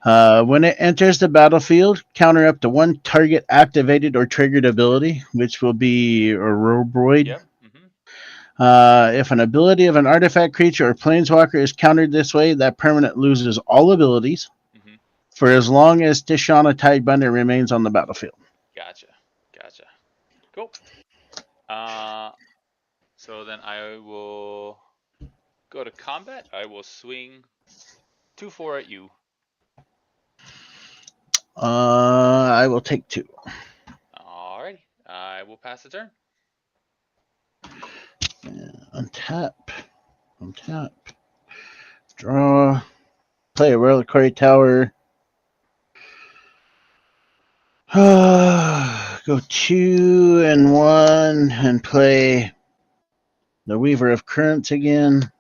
All right. When it enters the battlefield, counter up to 1 target activated or triggered ability, which will be a Robroid. Yep. If an ability of an artifact creature or planeswalker is countered this way, that permanent loses all abilities for as long as Tishana Tidebinder remains on the battlefield. Gotcha. Cool. So then I will go to combat. I will swing 2, 4 at you. I will take 2. Alrighty. I will pass the turn. Untap. Untap. Draw. Play a reliquary tower. Go 2 and 1 and play the Weaver of Currents again.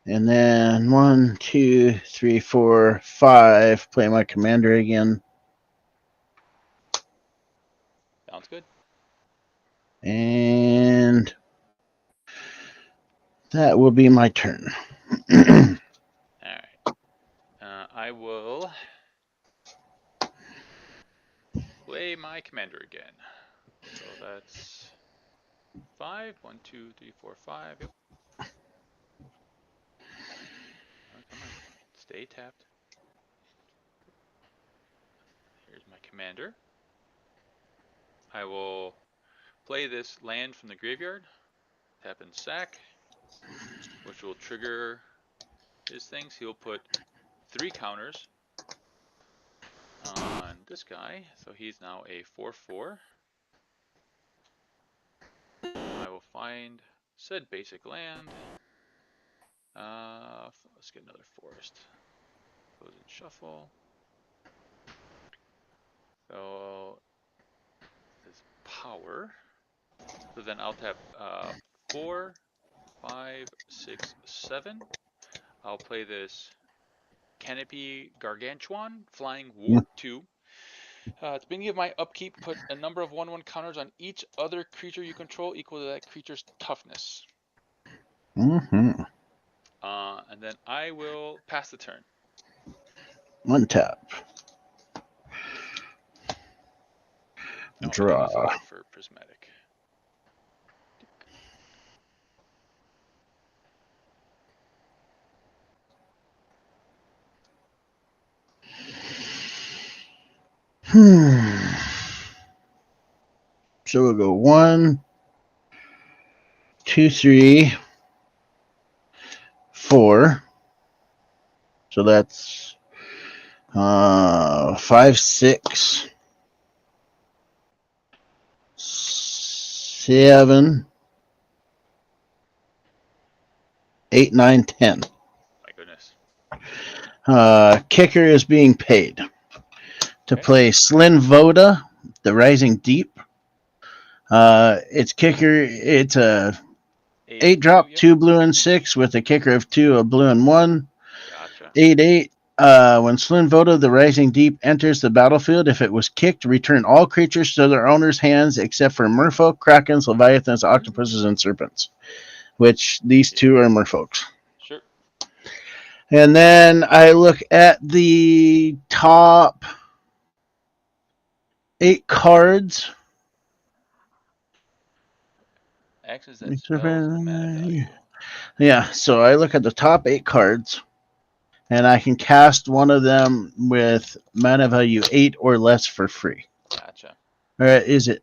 And then 1, 2, 3, 4, 5. Play my commander again. Sounds good. And that will be my turn. All right. I will play my commander again. So that's 5. 1, 2, 3, 4, 5. Yep. Oh, come on. Stay tapped. Here's my commander. I will play this land from the graveyard. Tap and sack, which will trigger his things. He'll put 3 counters on this guy, so he's now a 4/4. I will find said basic land. Let's get another forest. Goes in shuffle. So this power. So then I'll tap 4, 5, 6, 7. I'll play this Canopy Gargantuan, Flying Ward 2. At the beginning of my upkeep, put a number of 1/1 counters on each other creature you control equal to that creature's toughness. Mm-hmm. And then I will pass the turn. Untap. Oh, I think Draw. this is for Prismatic. So we'll go 1, 2, 3, 4. So that's 5, 6, 7, 8, 9, 10. My goodness. Kicker is being paid to Okay. play Slyn Voda, the Rising Deep. Its kicker, it's a 8 8/2. drop, Yep. 2 blue and 6 with a kicker of 2, a blue and 1. Gotcha. 8/8. When Slyn Voda, the Rising Deep, enters the battlefield, if it was kicked, return all creatures to their owner's hands except for merfolk, krakens, leviathans, octopuses, and serpents, which these 2 are merfolks. Sure. And then I look at the top 8 cards. Actions that spells mana value. Yeah, so I look at the top 8 cards, and I can cast one of them with mana value 8 or less for free. Gotcha. Or is it?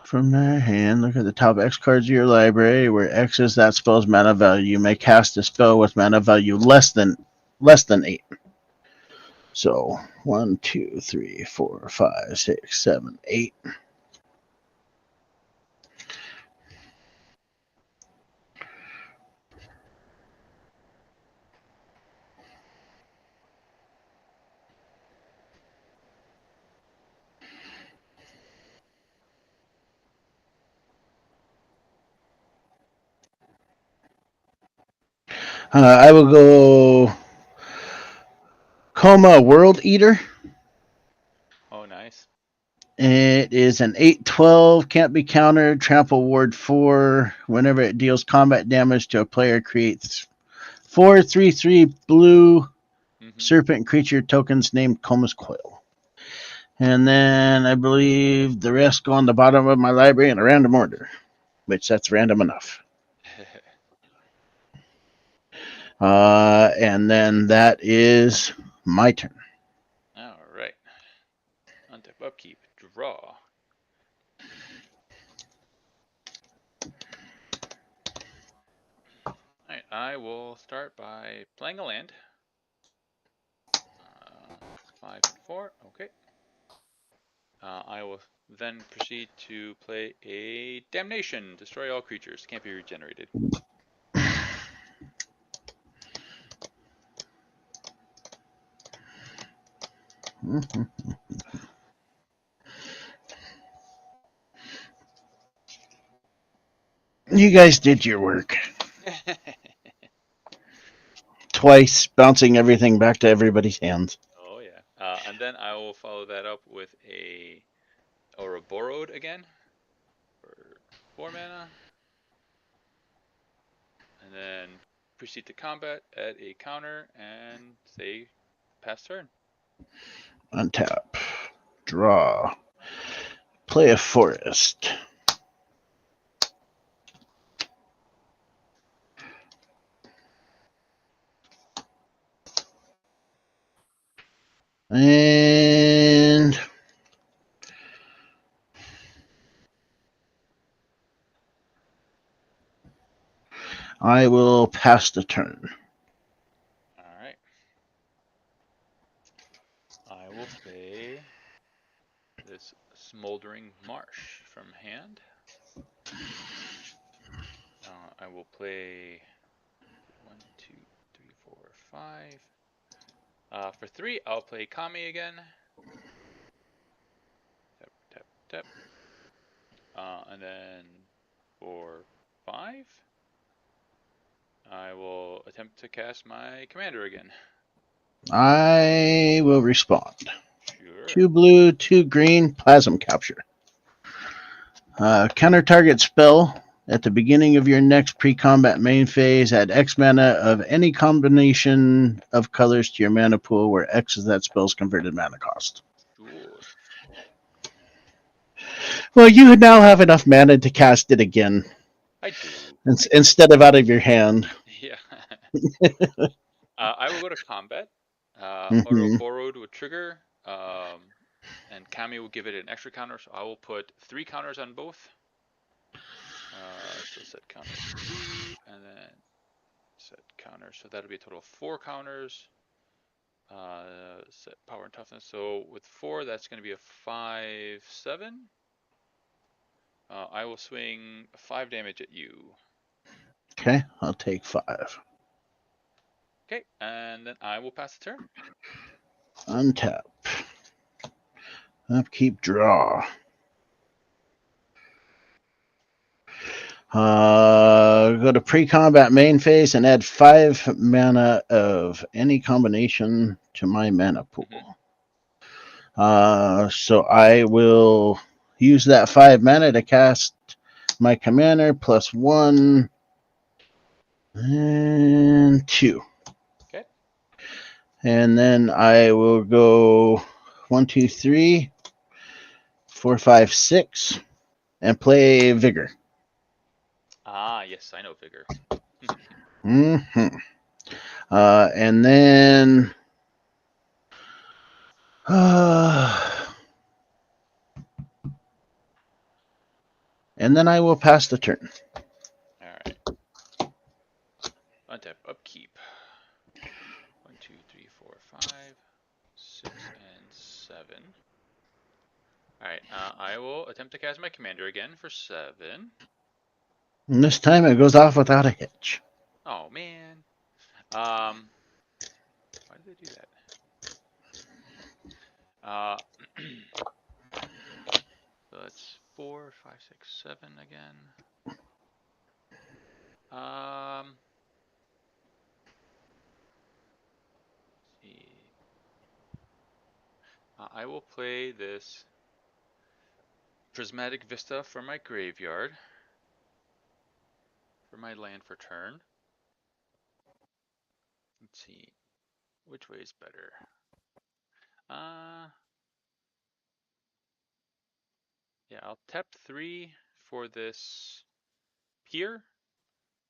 From their hand, look at the top X cards of your library, where X is that spell's mana value. You may cast a spell with mana value less than 8. So 1, 2, 3, 4, 5, 6, 7, 8. I will go Coma World Eater. Oh, nice. It is an 8/12, can't be countered, trample ward 4. Whenever it deals combat damage to a player, creates 4/3/3 blue serpent creature tokens named Coma's Coil. And then I believe the rest go on the bottom of my library in a random order, which that's random enough. And then that is my turn. All right. Untap upkeep. Draw. All right. I will start by playing a land. 5 and 4. Okay. I will then proceed to play a Damnation. Destroy all creatures. Can't be regenerated. You guys did your work. Twice, bouncing everything back to everybody's hands. Oh yeah. And then I will follow that up with a Ouroborod again for 4 mana. And then proceed to combat, add a counter, and say pass turn. Untap. Draw. Play a forest. And I will pass the turn. Alright. I will play this Smoldering Marsh from hand. I will play 1, 2, 3, 4, 5. For 3, I'll play Kami again. Tap, tap, tap. And then for 5, I will attempt to cast my commander again. I will respond. Sure. 2 blue, 2 green, plasm capture. Counter target spell. At the beginning of your next pre-combat main phase, add X mana of any combination of colors to your mana pool, where X is that spell's converted mana cost. Sure. Well, you now have enough mana to cast it again, I do. instead of out of your hand. Yeah. I will go to combat. Mm-hmm. Ouroborod would trigger, and Kami will give it an extra counter, so I will put 3 counters on both. So set counter 3, and then set counter, so that'll be a total of 4 counters. Set power and toughness, so with 4, that's going to be a 5, 7. I will swing 5 damage at you. Okay, I'll take 5. Okay, and then I will pass the turn. Untap. Upkeep, draw. Go to pre-combat main phase and add 5 mana of any combination to my mana pool. Mm-hmm. So I will use that 5 mana to cast my commander plus 1 and 2. Okay. And then I will go 1, 2, 3, 4, 5, 6, and play Vigor. Ah, yes, I know Vigor. Mm-hmm. And then and then I will pass the turn. All right. Untap, upkeep. 1, 2, 3, 4, 5, 6, and 7. All right. I will attempt to cast my commander again for 7. And this time it goes off without a hitch. Oh man. Um, why did they do that? Uh, so that's 4, 5, 6, 7 again. Let's see. I will play this Prismatic Vista for my graveyard for my land for turn. Let's see. Which way is better? Uh, yeah, I'll tap 3 for this Pier,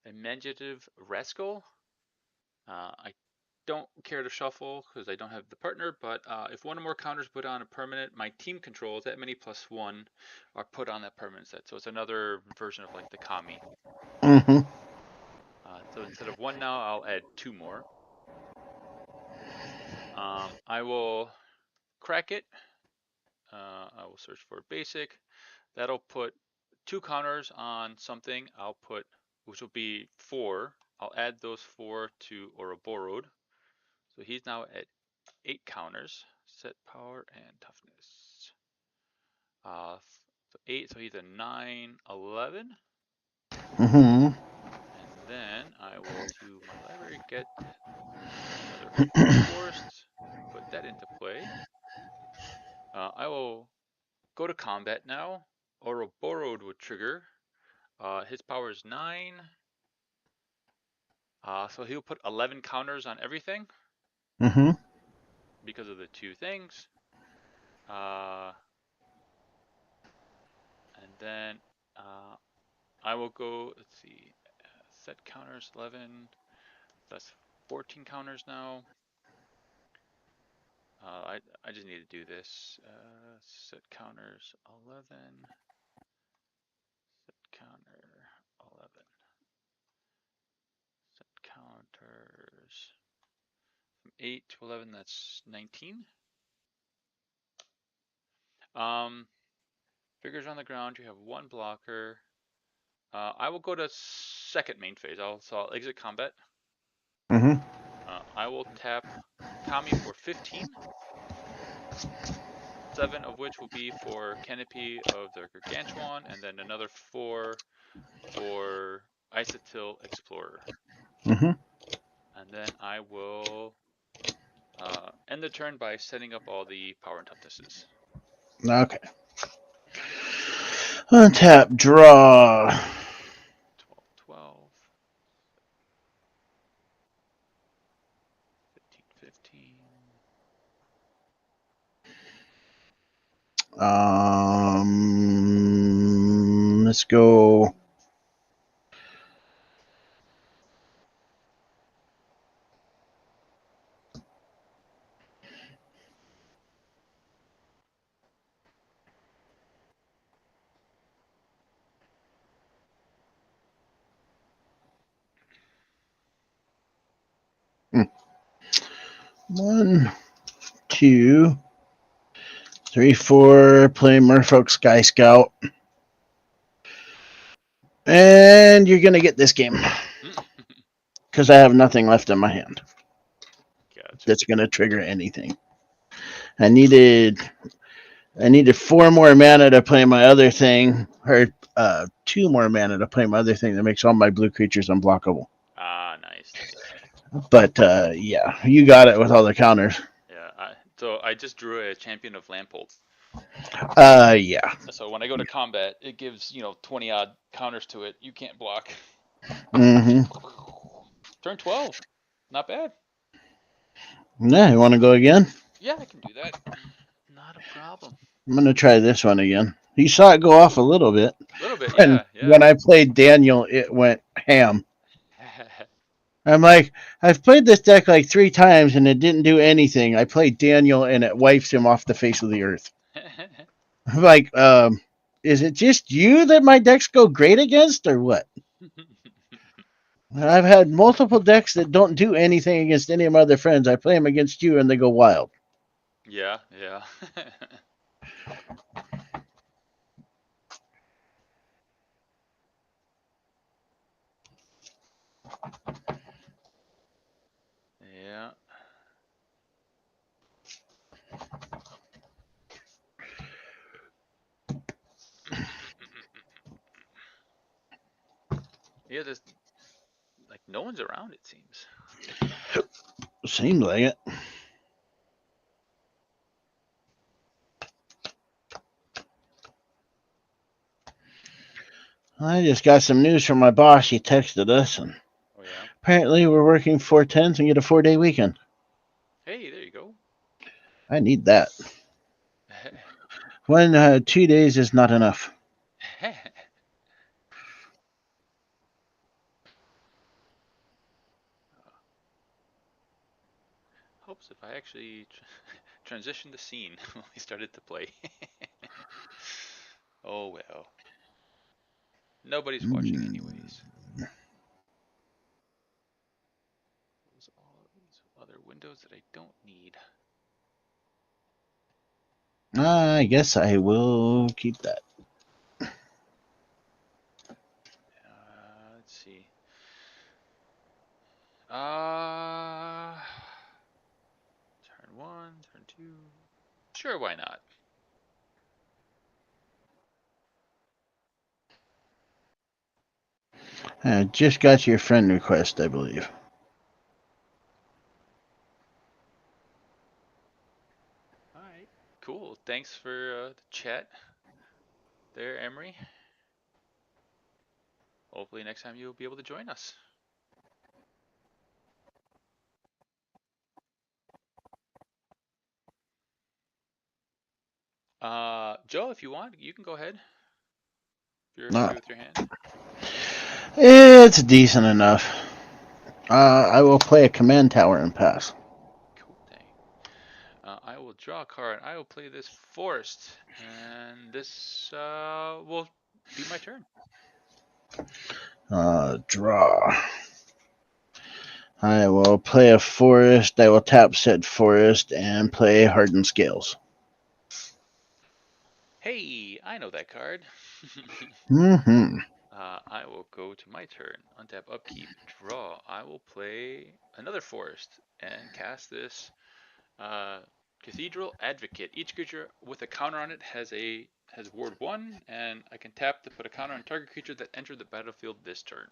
Imaginative Rascal. I don't care to shuffle because I don't have the partner, but if one or more counters put on a permanent my team controls, that many plus 1 are put on that permanent set. So it's another version of like the Kami. Mm-hmm. So instead of 1 now, I'll add 2 more. I will crack it. I will search for basic. That'll put 2 counters on something. I'll put, which will be 4. I'll add those 4 to Ouroboros. So he's now at 8 counters. Set power and toughness. So 8, so he's a 9, 11. Mm-hmm. And then I will to my library get another Hopeful Forest, put that into play. I will go to combat now. Ouroboros would trigger. His power is 9. So he'll put 11 counters on everything Mm-hmm. because of the 2 things. Uh, and then I will go, let's see, set counters 11. That's 14 counters now. I just need to do this. Set counters 11. Set counter 11. Set counters from 8 to 11. That's 19. Figures on the ground. You have 1 blocker. I will go to second main phase. So I'll exit combat. Mm-hmm. I will tap Kami for 15. 7 of which will be for Canopy of the Gargantuan, and then another 4 for Isotil Explorer. Mm-hmm. And then I will end the turn by setting up all the power and toughnesses. Okay. Untap, draw. 12, 12, 15, 15. Let's go. One, two, three, four. Play Merfolk Sky Scout. And you're going to get this game because I have nothing left in my hand Gotcha. that's going to trigger anything. I needed 4 more mana to play my other thing, or 2 more mana to play my other thing that makes all my blue creatures unblockable. Ah, nice, nice. But yeah, you got it with all the counters. Yeah, so I just drew a Champion of Lampold. Yeah. So when I go to combat, it gives, 20 odd counters to it. You can't block. Mm-hmm. Turn 12. Not bad. Yeah, you want to go again? Yeah, I can do that. Not a problem. I'm gonna try this one again. You saw it go off a little bit. A little bit, When yeah, when yeah. I played Daniel, it went ham. I'm like, I've played this deck like 3 times and it didn't do anything. I played Daniel and it wipes him off the face of the earth. I'm like, is it just you that my decks go great against, or what? I've had multiple decks that don't do anything against any of my other friends. I play them against you and they go wild. Yeah, yeah. Yeah. Yeah, there's like no one's around, it seems. Seems like it. I just got some news from my boss. He texted us, and Oh yeah. apparently we're working 4/10s and get a 4-day weekend. Hey, there you go. I need that. When 2 days is not enough. Hopes if I actually transitioned the scene when we started to play. Oh well. Nobody's watching anyways. Close all these other windows that I don't need. I guess I will keep that. Let's see. Uh, turn one, turn two. Sure, why not? I just got your friend request, I believe. All right, cool. Thanks for the chat there, Emery. Hopefully next time you'll be able to join us. Joe, if you want, you can go ahead. If you're Uh, happy with your hand. it's decent enough. I will play a command tower and pass. Cool thing. I will draw a card. I will play this forest, and this will be my turn. Draw. I will play a forest. I will tap said forest and play Hardened Scales. Hey, I know that card. Mm-hmm. I will go to my turn. Untap, upkeep, draw. I will play another forest and cast this Cathedral Advocate. Each creature with a counter on it has ward 1, and I can tap to put a counter on target creature that entered the battlefield this turn.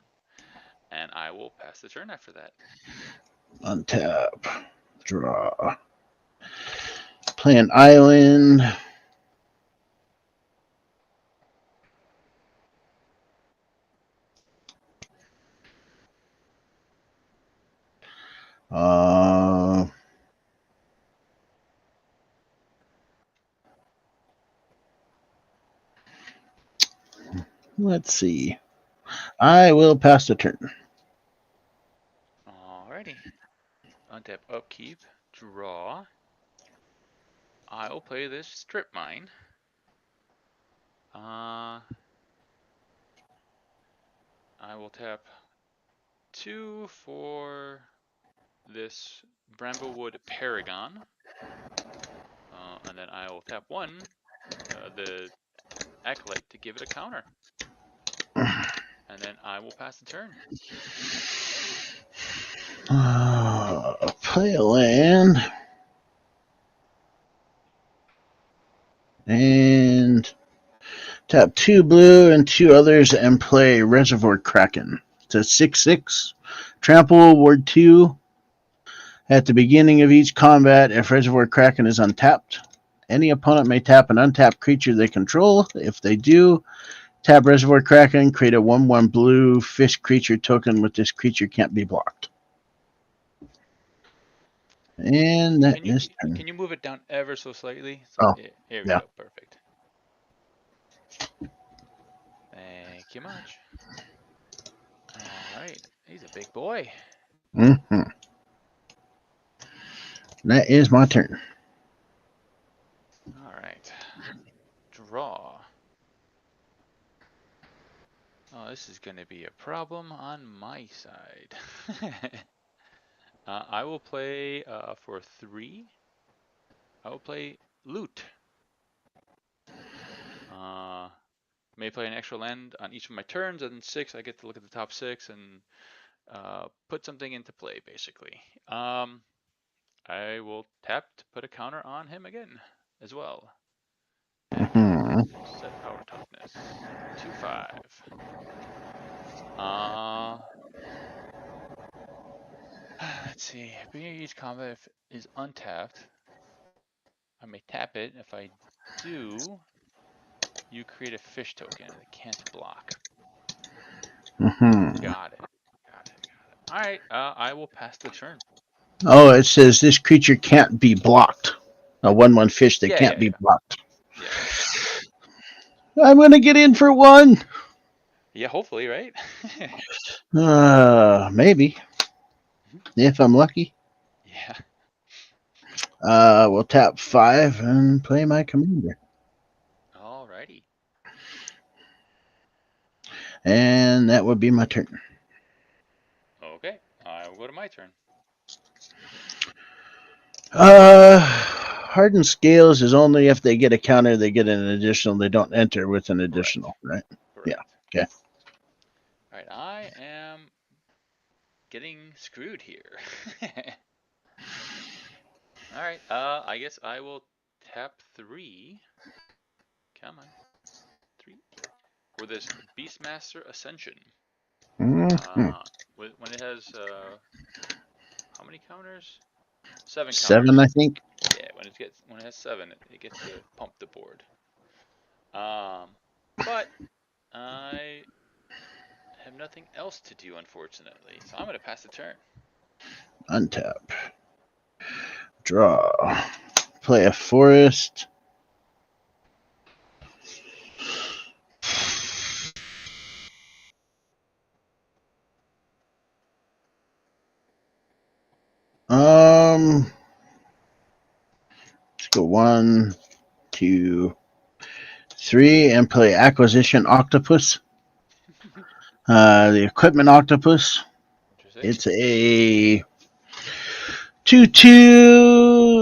And I will pass the turn after that. Untap. Draw. Play an island. Uh, let's see. I will pass the turn. Alrighty. Untap, upkeep, draw. I will play this Strip Mine. I will tap 2 for this Bramblewood Paragon. And then I will tap 1, the Acolyte, to give it a counter. And then I will pass the turn. Play a land. And tap 2 blue and 2 others and play Reservoir Kraken. It's a 6/6. Trample, ward 2. At the beginning of each combat, if Reservoir Kraken is untapped, any opponent may tap an untapped creature they control. If they do, tap Reservoir Kraken, create a 1/1 blue fish creature token with this creature can't be blocked. And that Can you is turn. can you move it down ever so slightly? So, Oh, here we yeah. go. Perfect. Thank you much. All right. He's a big boy. Mm-hmm. That is my turn. All right. Draw. Oh, this is going to be a problem on my side. I will play for 3. I will play Loot. Uh, may play an extra land on each of my turns, and 6, I get to look at the top 6 and put something into play, basically. I will tap to put a counter on him again, as well. And Mm-hmm. set power toughness. 2/5. Uh, let's see. Beginning of each combat is untapped. I may tap it. If I do, you create a fish token that can't block. Mm-hmm. Got it. Got it. Got it. All right. I will pass the turn. Oh, it says this creature can't be blocked. A 1/1 fish that Yeah, can't yeah, be yeah. blocked. Yeah. I'm going to get in for one. Yeah, hopefully, right? Maybe. If I'm lucky. Yeah. We'll tap 5 and play my commander. Alrighty. And that would be my turn. Okay. I will go to my turn. Uh, hardened scales is only if they get a counter, they get an additional. They don't enter with an Correct. additional, right? Yeah. Correct. Okay. All right, I am getting screwed here. All right, I guess I will tap 3. Come on, 3 for this Beastmaster Ascension. Mm-hmm. Uh, when it has how many counters? 7 7, counters. I think. Yeah, when it has 7, it gets to pump the board. But I have nothing else to do, unfortunately, so I'm gonna pass the turn. Untap. Draw. Play a forest. Let's go 1, 2, 3, and play Acquisition Octopus. The Equipment Octopus. Interesting. It's a 2/2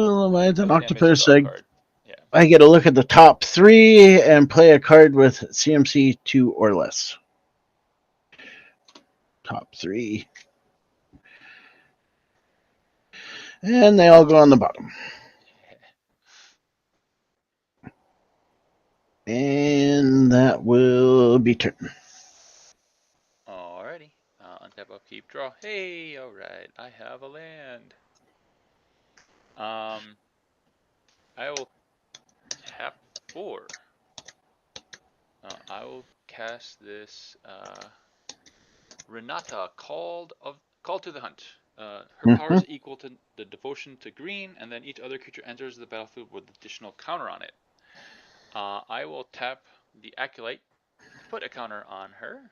No Leviathan damage Octopus. draw card. Yeah. I get to look at the top 3 and play a card with CMC 2 or less. Top 3. And they all go on the bottom. And that will be turn. Alrighty. Untap, upkeep, draw. Hey, alright. I have a land. Um, I will tap 4. I will cast this Renata, Called to the Hunt. Her power Mm-hmm. is equal to the devotion to green, and then each other creature enters the battlefield with additional counter on it. I will tap the Acolyte to put a counter on her.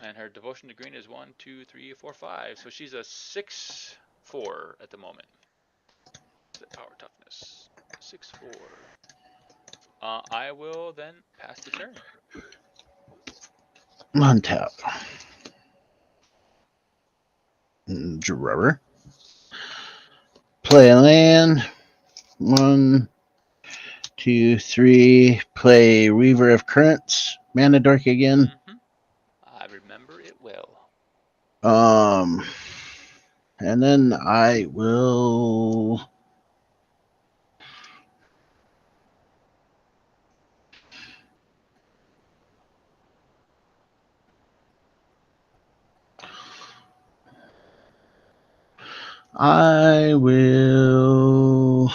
And her devotion to green is 1, 2, 3, 4, 5. So she's a 6/4 at the moment. The power toughness 6/4. I will then pass the turn. Untap. Rubber. Play a land. 1, 2, 3. Play Reaver of Currents. Mana Dork again. Mm-hmm. I remember it well. Um, and then I will. I will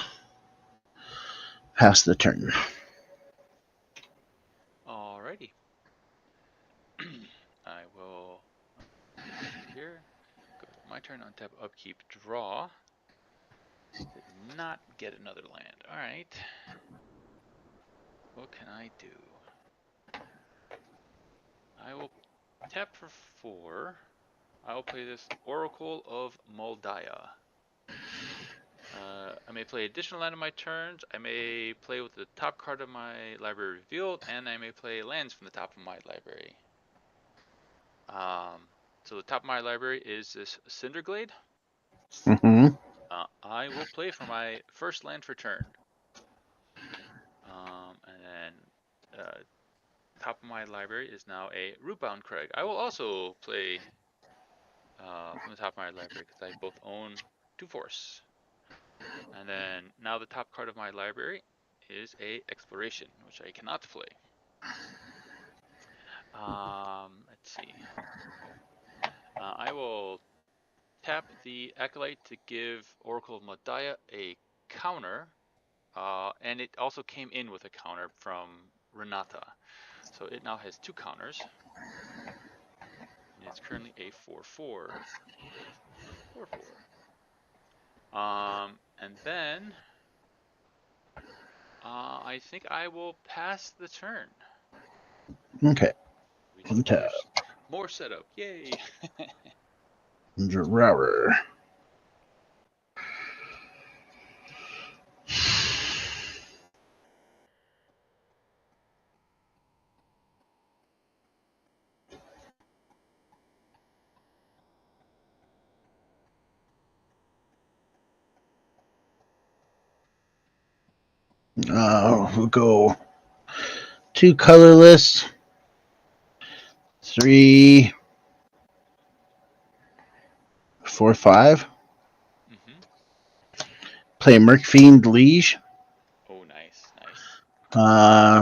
pass the turn. Alrighty. I will see here. Go to my turn, untap, upkeep, draw. Did not get another land. Alright. What can I do? I will tap for 4. I will play this Oracle of Moldiah. I may play additional land on my turns. I may play with the top card of my library revealed, and I may play lands from the top of my library. So the top of my library is this Cinderglade. Mm-hmm. I will play for my first land for turn. And then top of my library is now a Rootbound Crag. I will also play from the top of my library because I both own 2 forests. And then now the top card of my library is a Exploration, which I cannot play. Let's see. I will tap the Acolyte to give Oracle of Modiah a counter, and it also came in with a counter from Renata. So it now has 2 counters, and it's currently a 4/4. 4/4. And then I think I will pass the turn. Okay. We do Untap. more setup. Yay! Rubber. We'll go 2 colorless, 3, 4, 5. Mm-hmm. Play Mercfiend Liege. Oh, nice, nice.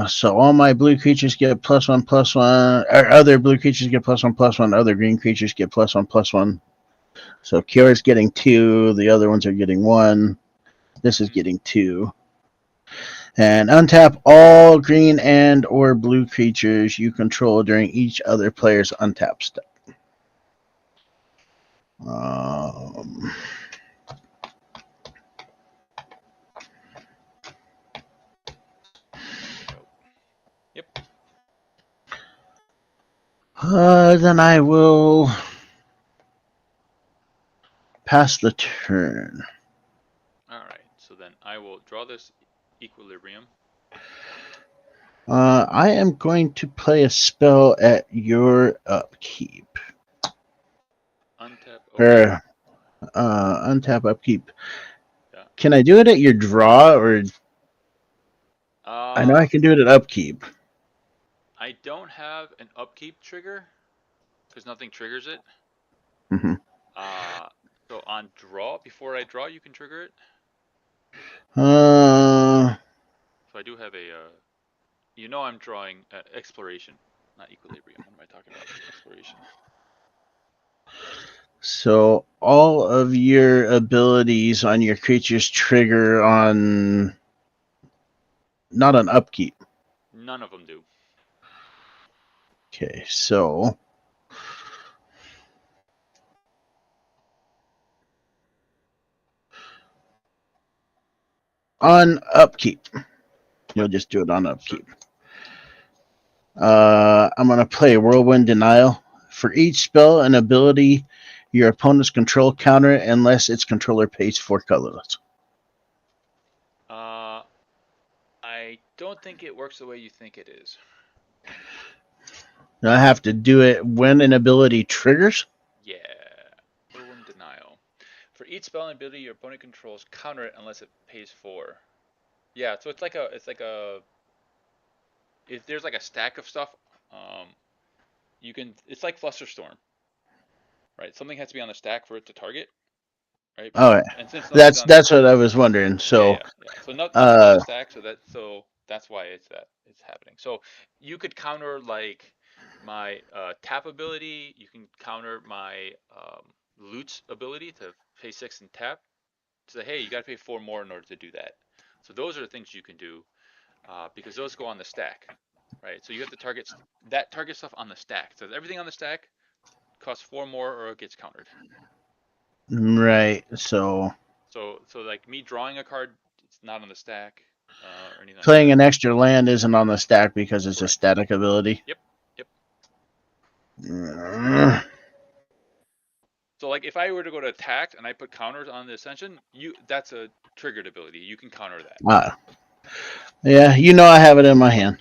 So all my blue creatures get +1/+1, or other blue creatures get +1/+1, other green creatures get +1/+1. So Kiора's getting 2, the other ones are getting 1. This is Mm-hmm. getting 2. And untap all green and or blue creatures you control during each other player's untap step. Um, Dope. Yep. then I will pass the turn. All right. So then I will draw this equilibrium. I am going to play a spell at your upkeep. Untap. Okay. Or untap upkeep. Yeah. Can I do it at your draw, or I know I Uh, can do it at upkeep? I don't have an upkeep trigger because nothing triggers it. Mm-hmm. Uh, so on draw, before I draw, you can trigger it. Uh, So I do have a, I'm drawing exploration, not equilibrium. What am I talking about? Exploration. so all of your abilities on your creatures trigger on not on upkeep. None of them do. Okay, so on upkeep, you'll Yep. just do it on Sure. upkeep. I'm gonna play Whirlwind Denial. For each spell and ability your opponent's control counter it unless its controller pays 4 colorless. Uh, I don't think it works the way you think it is. I have to do it when an ability triggers. Yeah. Whirlwind denial. For each spell and ability your opponent controls, counter it unless it pays 4. Yeah, so it's like a if there's like a stack of stuff, um, you can it's like Flusterstorm, right? Something has to be on the stack for it to target, right? All right, And since nothing's that's on, that's what I was wondering. yeah, So, yeah, yeah. So nothing's on uh, the stack, so that's why it's happening. So you could counter like my tap ability. You can counter my loot ability to pay 6 and tap. Say, hey, you got to pay 4 more in order to do that. So those are the things you can do because those go on the stack, right? So you have to target stuff on the stack. So everything on the stack costs 4 more or it gets countered. right. So So like me drawing a card, it's not on the stack or anything like playing that. an extra land isn't on the stack because it's a Correct. static ability. Yep. Yep. Uh, So like if I were to go to attack and I put counters on the ascension, that's a triggered ability. You can counter that. yeah, I have it in my hand.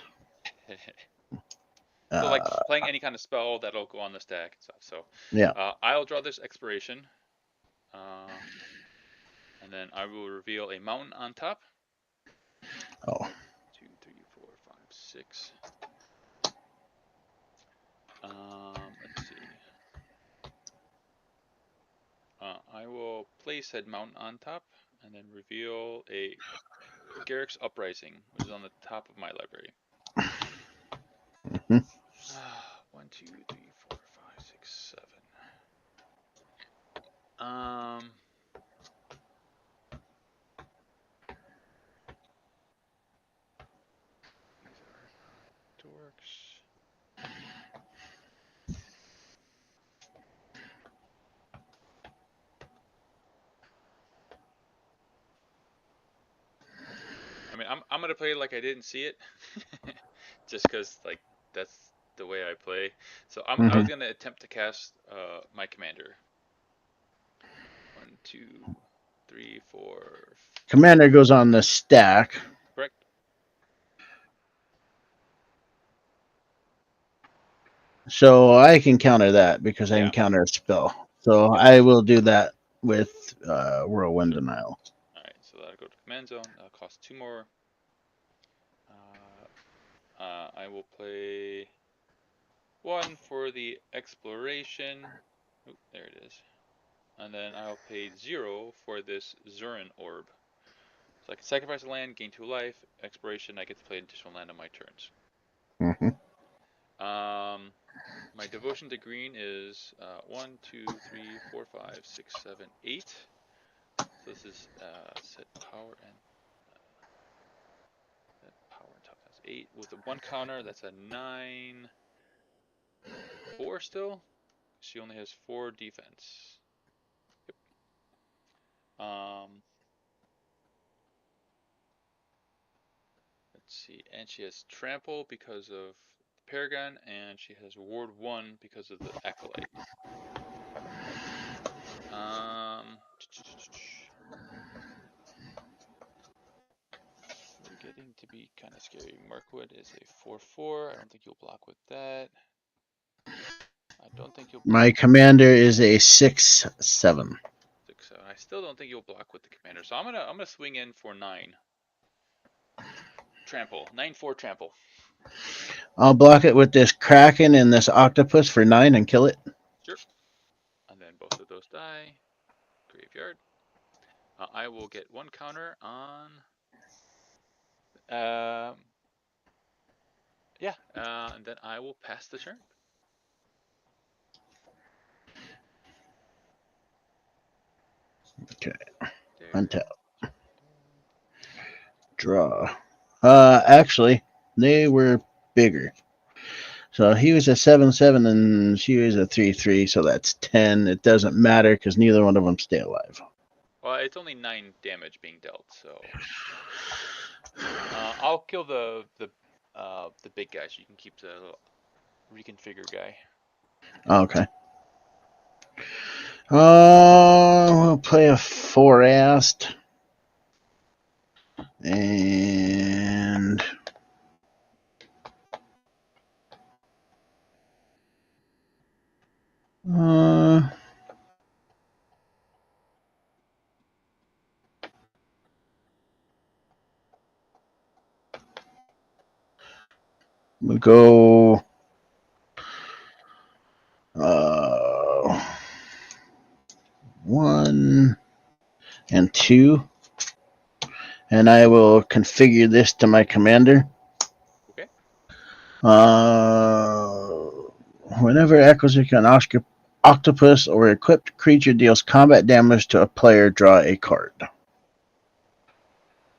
So like Uh, playing any kind of spell that'll go on the stack and stuff. So yeah. I'll draw this expiration, uh, and then I will reveal a mountain on top. Oh, 2, 3, 4, 5, 6. Let's see. I will place said mountain on top, and then reveal a Garrick's Uprising, which is on the top of my library. hmm. 1, 2, 3, 4, 5, 6, 7. These are dorks. I mean, I'm gonna play like I didn't see it, just because like that's the way I play. So I Hmm. was gonna attempt to cast my commander. 1, 2, 3, 4, 5. Commander goes on the stack, Correct. so I can counter that because I can Yeah. counter a spell. So Yep. I will do that with Whirlwind Sure. Denial. All right. So that'll go to command zone. That'll cost 2 more. I will play 1 for the exploration. Oop, there it is. And then I'll pay 0 for this Zurin orb. So I can sacrifice a land, gain 2 life. Exploration, I get to play an additional land on my turns. Mm-hmm. My devotion to green is 1, 2, 3, 4, 5, 6, 7, 8. So this is set power and set power and top. That's 8 with a 1 counter. That's a 9, 4 still. She only has 4 defense. Yep. Let's see, and she has trample because of Paragon, and she has ward 1 because of the Acolyte. We're getting to be kind of scary. Mirkwood is a 4/4. I don't think you'll block with that. I don't think you'll block My with commander is a 6/7. 6/7. I still don't think you'll block with the commander. So I'm gonna swing in for 9. Trample. 9/4 trample. I'll block it with this Kraken and this Octopus for 9 and kill it. Sure. And then both of those die. Graveyard. I will get 1 counter on. Yeah. And then I will pass the turn. Okay. There. Untap. Draw. Actually, they were bigger. So he was a 7/7 and she was a 3/3, so that's 10. It doesn't matter because neither one of them stay alive. Well, it's only 9 damage being dealt, so I'll kill the big guy, so you can keep the little reconfigure guy. Okay. We'll play a Forest. And we'll go 1 and 2. And I will configure this to my commander. Okay. Whenever acquisition an octopus or equipped creature deals combat damage to a player, draw a card.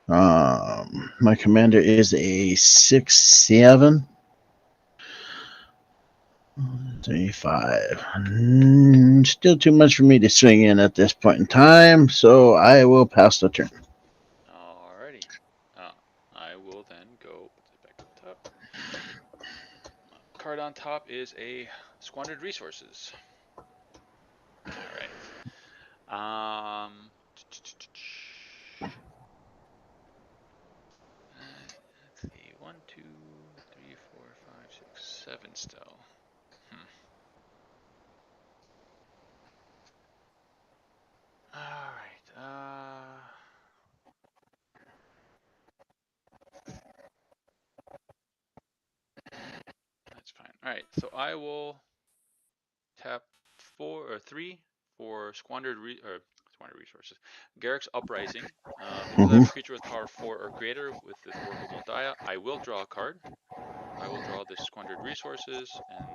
My commander is a 6/7. 3, 5. Still too much for me to swing in at this point in time, so I will pass the turn. Alrighty. I will then go put it back up top. Card on top is a squandered resources. Alright. Let's see. 1, 2, 3, 4, 5, 6, 7 still. Alright. That's fine. Alright, so I will tap 4 or 3 for squandered resources. Garrick's Uprising. Because I have a creature with power 4 or greater with this workable die, I will draw a card. I will draw this squandered resources, and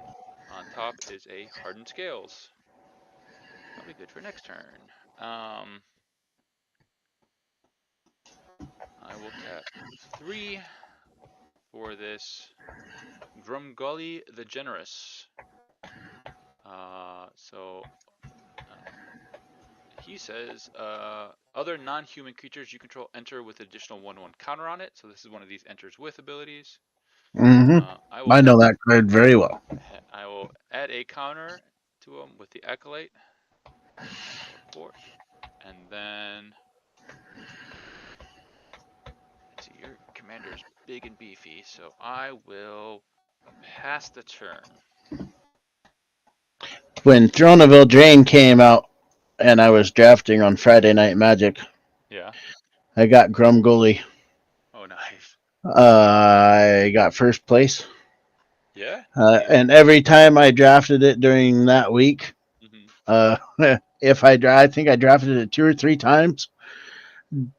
on top is a hardened scales. That'll be good for next turn. I will tap 3 for this Grumgully the Generous. So he says, other non-human creatures you control enter with additional 1/1 counter on it. So this is one of these enters with abilities. I will I know tap. that card very well. I will add a counter to him with the Acolyte. 4/4, and then let's see. Your commander is big and beefy, so I will pass the turn. When Throne of Eldraine came out and I was drafting on Friday Night Magic, Yeah. I got Grumgully. Oh, nice. I got first place. Yeah, nice. And every time I drafted it during that week, Hmm. uh, I think I drafted it 2 or 3 times.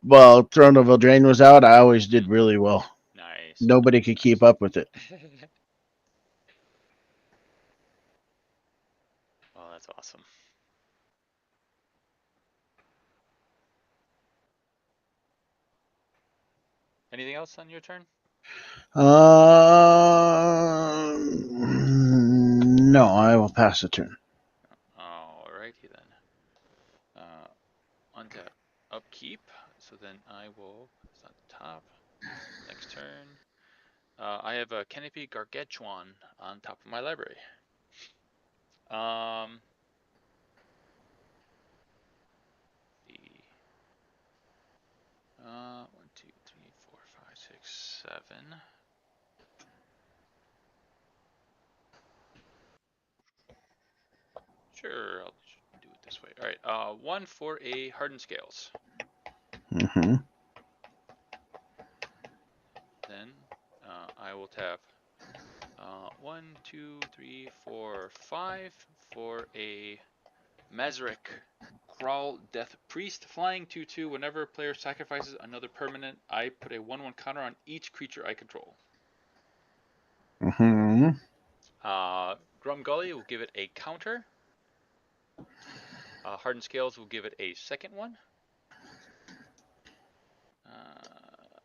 While Throne of Eldraine was out, I always Hmm. did really well. Nice, Nobody nice, could keep nice. up with it. Well, that's awesome. Anything else on your turn? No, I will pass the turn. Alrighty then. Untap, upkeep. So then I will put this on top. Next turn. I have a Canopy Gargantuan on top of my library. Um, the 1, 2, 3, 4, 5, 6, 7. Sure, I'll do it this way. All right. One for a hardened scales. Mm-hmm. Then I will tap 1, 2, 3, 4, 5 for a Mazarek Crawl Death Priest. Flying 2/2. Whenever a player sacrifices another permanent, I put a 1/1 counter on each creature I control. Mm-hmm. Grumgully will give it a counter. Hardened Scales will give it a second one. Uh,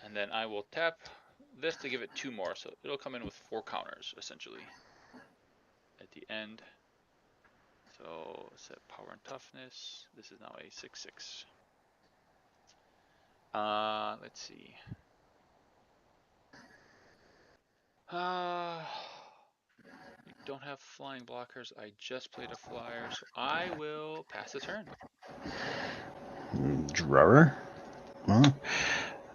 and then I will tap this to give it 2 more. So it'll come in with 4 counters, essentially, at the end. So set power and toughness. This is now a 6/6. Let's see. Uh, we don't have flying blockers. I just played a flyer, so I will pass the turn. Drawer. Well,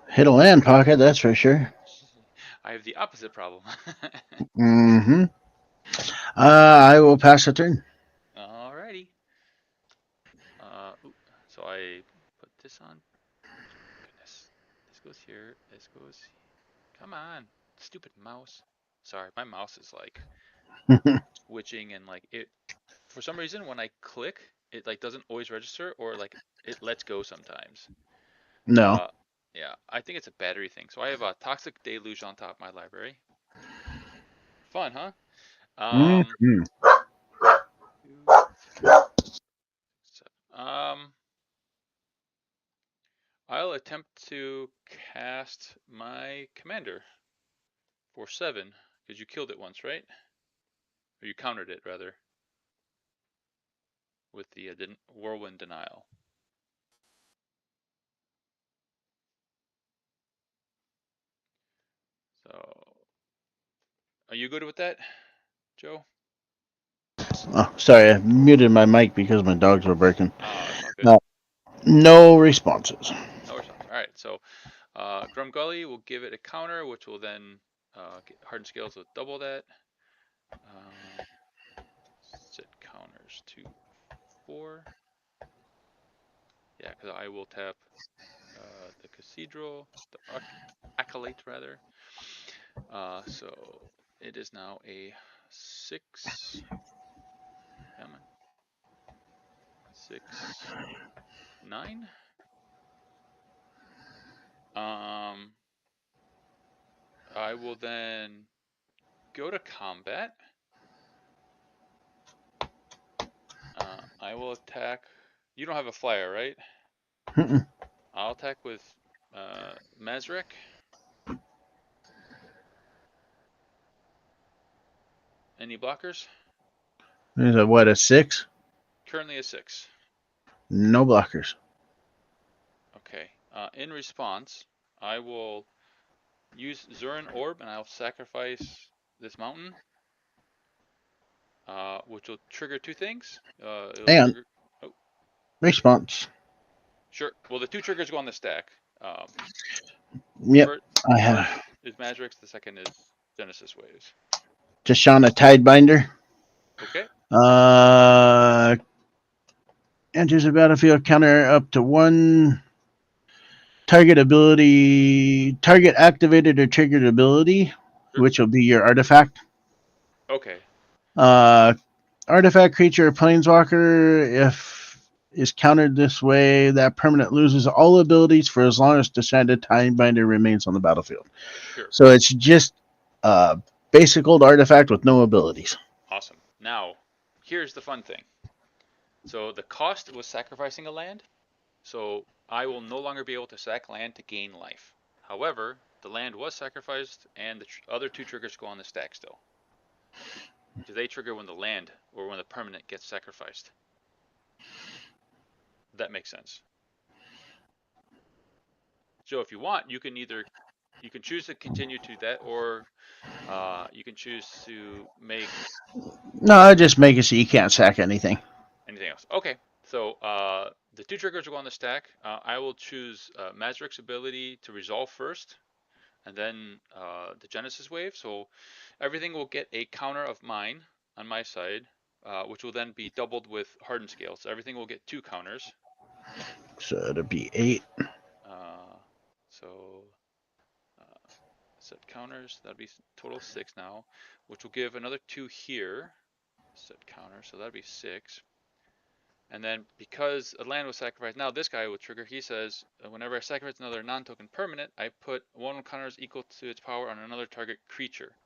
hit a land pocket, that's for sure. I have the opposite problem. Mm-hmm. I will pass the turn. Alrighty. So I put this on. Goodness. This goes here. This goes. Come on, stupid mouse. Sorry, my mouse is like switching and like it. For some reason, when I click, it like doesn't always register or like it lets go sometimes. No. Uh, yeah, I think it's a battery thing. So I have a Toxic Deluge on top of my library. Fun, huh? Um, Mm-hmm. 2, 7. I'll attempt to cast my commander for 7 because you killed it once, right? Or you countered it rather with the Whirlwind Denial. So, are you good with that, Joe? Oh, sorry, I muted my mic because my dogs were barking. It's all good. Uh, no responses. No response. All right. So, Grumgully will give it a counter, which will then get Hardened Scales will double that. Um, set counters to 4. Yeah, because I will tap the Cathedral, the Acolyte rather. So it is now a 6. Come on. 6, 9. Um, I will then go to combat. I will attack. You don't have a flyer, right? Mm-mm. I'll attack with Mazrek. Any blockers? Is it what, a 6? Currently a 6. No blockers. Okay. In response, I will use Zurin Orb and I'll sacrifice this mountain, which will trigger 2 things. It'll Hang on. trigger. Oh, Response. sure. Well, the 2 triggers go on the stack. Um, Yep. first, I the have first is Mazrek's. The second is Genesis Waves. Tashana Tidebinder. Okay. Enters the battlefield, counter up to 1 target ability, target activated or triggered ability, Sure. which will be your artifact. Okay. Uh, Artifact creature or planeswalker, if is countered this way, that permanent loses all abilities for as long as Descended Timebinder remains on the battlefield. Sure. So it's just uh, basic old artifact with no abilities. Awesome. Now, here's the fun thing. So the cost was sacrificing a land. So I will no longer be able to sack land to gain life. However, the land was sacrificed, and the other two triggers go on the stack still. Do they trigger when the land or when the permanent gets sacrificed? That makes sense. So if you want, you can choose to continue to that, or you can choose to make No, I just make it so you can't sack anything. anything else. Okay, so the two triggers will go on the stack. I will choose Mazrik's ability to resolve first, and then the Genesis wave. So everything will get a counter of mine on my side, which will then be doubled with Hardened Scale. So everything will get two counters. So it'll be 8. Uh, so set counters. That'll be total 6 now, which will give another 2 here. Set counter, so that'll be 6. And then because a land was sacrificed, now this guy will trigger. He says, whenever I sacrifice another non-token permanent, I put one counters equal to its power on another target creature.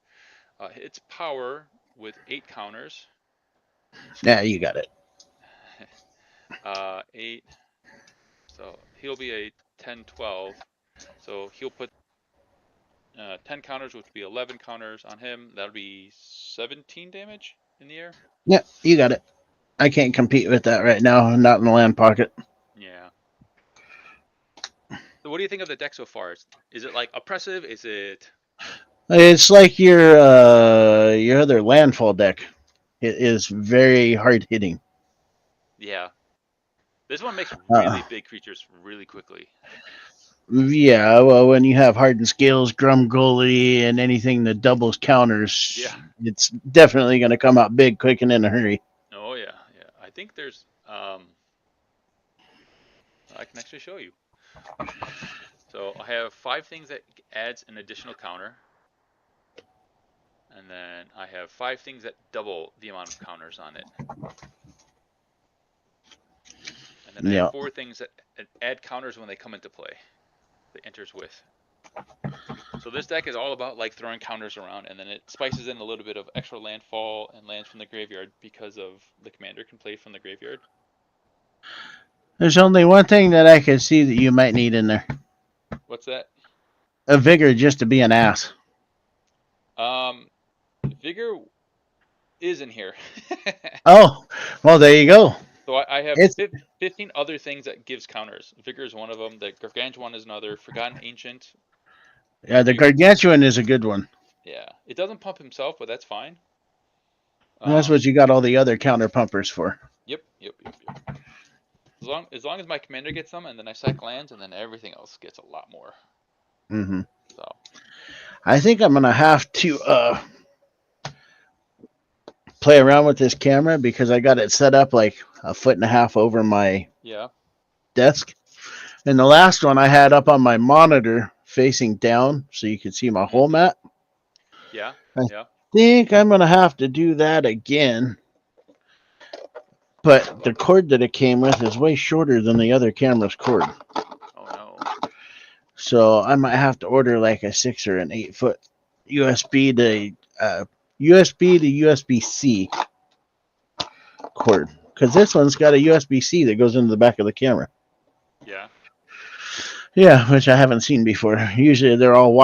Its power with 8 counters. Yeah, you got it. 8. So he'll be a 10, 12. So he'll put 10 counters, which would be 11 counters on him. That'll be 17 damage in the air. Yeah, you got it. I can't compete with that right now. I'm not in the land pocket. Yeah. So what do you think of the deck so far? Is it like oppressive? Is it? It's like your other landfall deck. It is very hard hitting. Yeah. This one makes Uh, really big creatures really quickly. yeah, well, when you have hardened scales, Grum Gully, and anything that doubles counters, Yeah. it's definitely going to come out big, quick, and in a hurry. Oh yeah, yeah. I think there's I can actually show you. So I have 5 things that adds an additional counter. And then I have 5 things that double the amount of counters on it. And then I have Yeah. 4 things that add counters when they come into play. That enters with. So this deck is all about like throwing counters around, and then it spices in a little bit of extra landfall and lands from the graveyard because of the commander can play from the graveyard. There's only one thing that I can see that you might need in there: What's that? a vigor just to be an ass. Um, Vigor is in here. Oh, well, there you go. So I have It's 15 other things that gives counters. Vigor is one of them. The Gargantuan is another. Forgotten Ancient. the Every gargantuan is a good one. Yeah, it doesn't pump himself, but that's fine. That's Um, what you got all the other counter pumpers for. yep, yep, yep, yep. As long as my commander gets them, and then I sack lands, and then everything else gets a lot more. Mm-hmm. So I think I'm gonna have to play around with this camera because I got it set up like a foot and a half over my yeah. desk. And the last one I had up on my monitor facing down so you could see my whole Mm-hmm. map. Yeah, I yeah. think I'm gonna have to do that again. But the cord that it came with is way shorter than the other camera's cord. Oh no. So I might have to order like a 6 or an 8 foot USB to USB to USB C cord because this one's got a USB C that goes into the back of the camera. Yeah. Yeah, which I haven't seen before. Usually they're all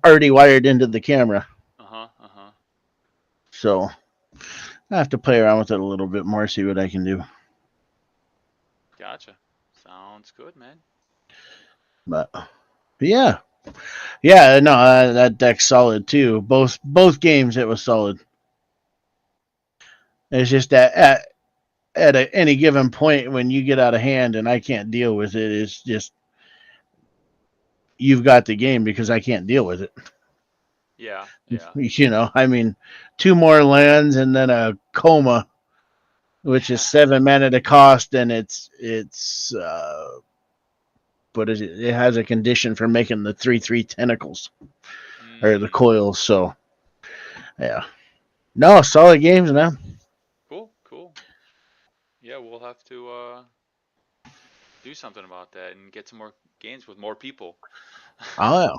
already wired into the camera. Uh-huh, uh-huh. So I have to play around with it a little bit more, see what I can do. Gotcha. Sounds good, man. But yeah, yeah, no, that deck's solid too. Both games it was solid. It's just that at any given point when you get out of hand and I can't deal with it, it's just you've got the game because I can't deal with it. Yeah, yeah. You know, I mean, 2 more lands and then a coma, which is 7 mana to cost, and it's but it has a condition for making the 3/3 tentacles or the Mm, coils. So yeah, no solid games, man. cool, cool. Yeah, we'll have to do something about that and get some more games with more people. Oh yeah,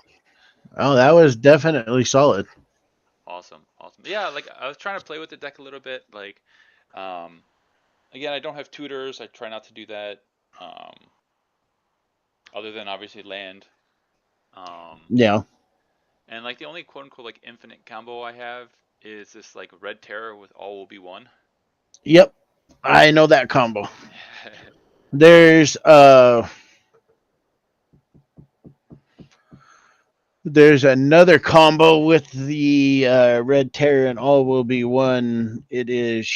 oh that was definitely solid. Awesome, awesome. Yeah, like I was trying to play with the deck a little bit. Like, um, again, I don't have tutors. I try not to do that. Um, other than obviously land. Um, Yeah, and like the only quote unquote like infinite combo I have is this like red terror with all will be one. yep, I know that combo. There's uh there's another combo with the red terror and all will be one. It is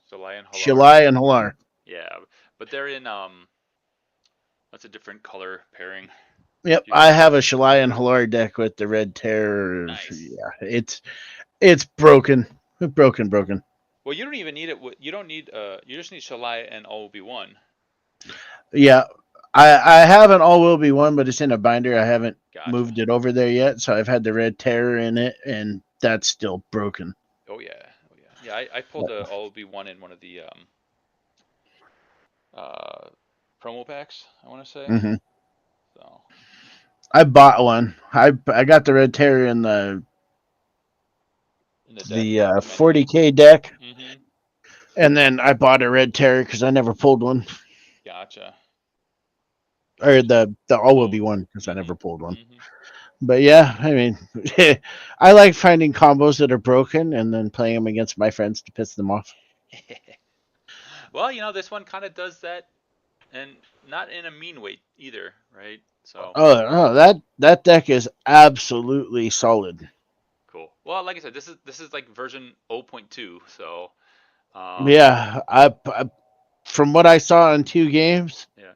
So Lion Halar. Shalai and Halar. Yeah, but they're in what's a different color pairing? Yep, Do you I have have a those? Shalai and Halar deck with the red terror. Nice. Yeah, it's broken, broken. Well, you don't even need it. You don't need you just need Shalai and all will be one. Yeah, I have an all will be one, but it's in a binder. I haven't Gotcha. moved it over there yet, so I've had the red terror in it, and that's still broken. Oh yeah. Oh yeah. Yeah, I pulled a all will be one in one of the uh promo packs, I want to say. Hmm. So, I bought one. I got the red terror in in the deck, the the manual. 40K deck, Mhm. and then I bought a red terror because I never pulled one, Gotcha. or Gotcha. the all will be Oh. one because I Mhm. never pulled one. Mhm. But yeah, I mean, I like finding combos that are broken and then playing them against my friends to piss them off. Well, this one kind of does that, and not in a mean way either, right? So, Oh, that deck is absolutely solid. cool. Well, like I said, this is like version 0.2, so Yeah, from what I saw in 2 games, yeah.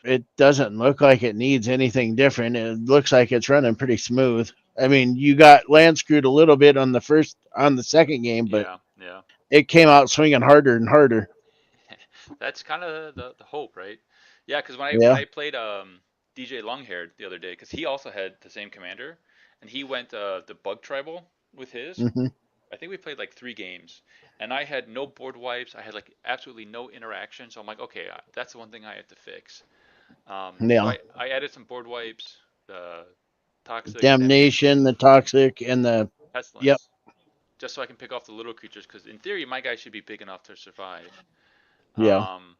it doesn't look like it needs anything different. It looks like it's running pretty smooth. I mean, you got land screwed a little bit on the second game, but Yeah, yeah. it came out swinging harder and harder. That's kind of the hope, right? Yeah, because when Yeah. I played DJ Longhair the other day, because he also had the same commander, and he went the bug tribal with his. Hmm. I think we played like 3 games, and I had no board wipes. I had like absolutely no interaction. So I'm like, okay, that's the one thing I have to fix. So Yeah. I added some board wipes, the toxic, Damnation, the toxic, and the yep. pestilence, just so I can pick off the little creatures. Because in theory, my guy should be big enough to survive. Yeah. Um,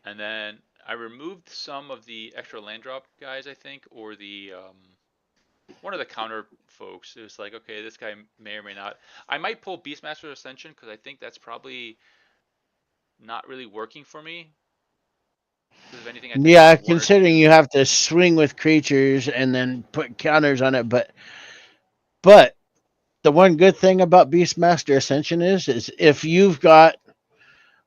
and then I removed some of the extra land drop guys, I think, or the one of the counter folks. It was like, okay, this guy may or may not. I might pull Beastmaster Ascension because I think that's probably not really working for me. Because if anything, I think it's Yeah, like one or considering two. you have to swing with creatures and then put counters on it, but the one good thing about Beastmaster Ascension is if you've got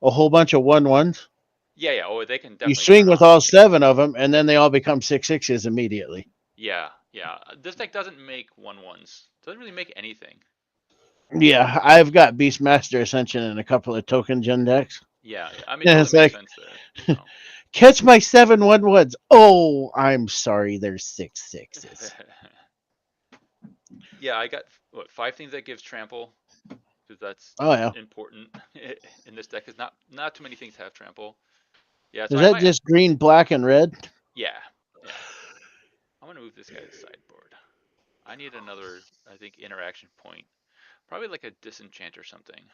a whole bunch of 1/1s, Yeah, yeah. Oh, they can you definitely swing turn with on. all 7 of them, and then they all become 6/6s immediately. Yeah, yeah. This deck doesn't make 1/1s. Doesn't really make anything. Yeah, I've got Beastmaster Ascension in a couple of token gen decks. Yeah, yeah. I mean, it And totally it's makes like, sense there. So. catch my 7/1/1s. Oh, I'm sorry, there's 6/6s. Yeah, I got what 5 things that gives trample because that's Oh yeah, important in this deck. Because not too many things have trample. Yeah, so is I that might. just green, black, and red? Yeah, yeah. I'm gonna move this guy to the sideboard. I need another, I think, interaction point. Probably like a disenchant or something,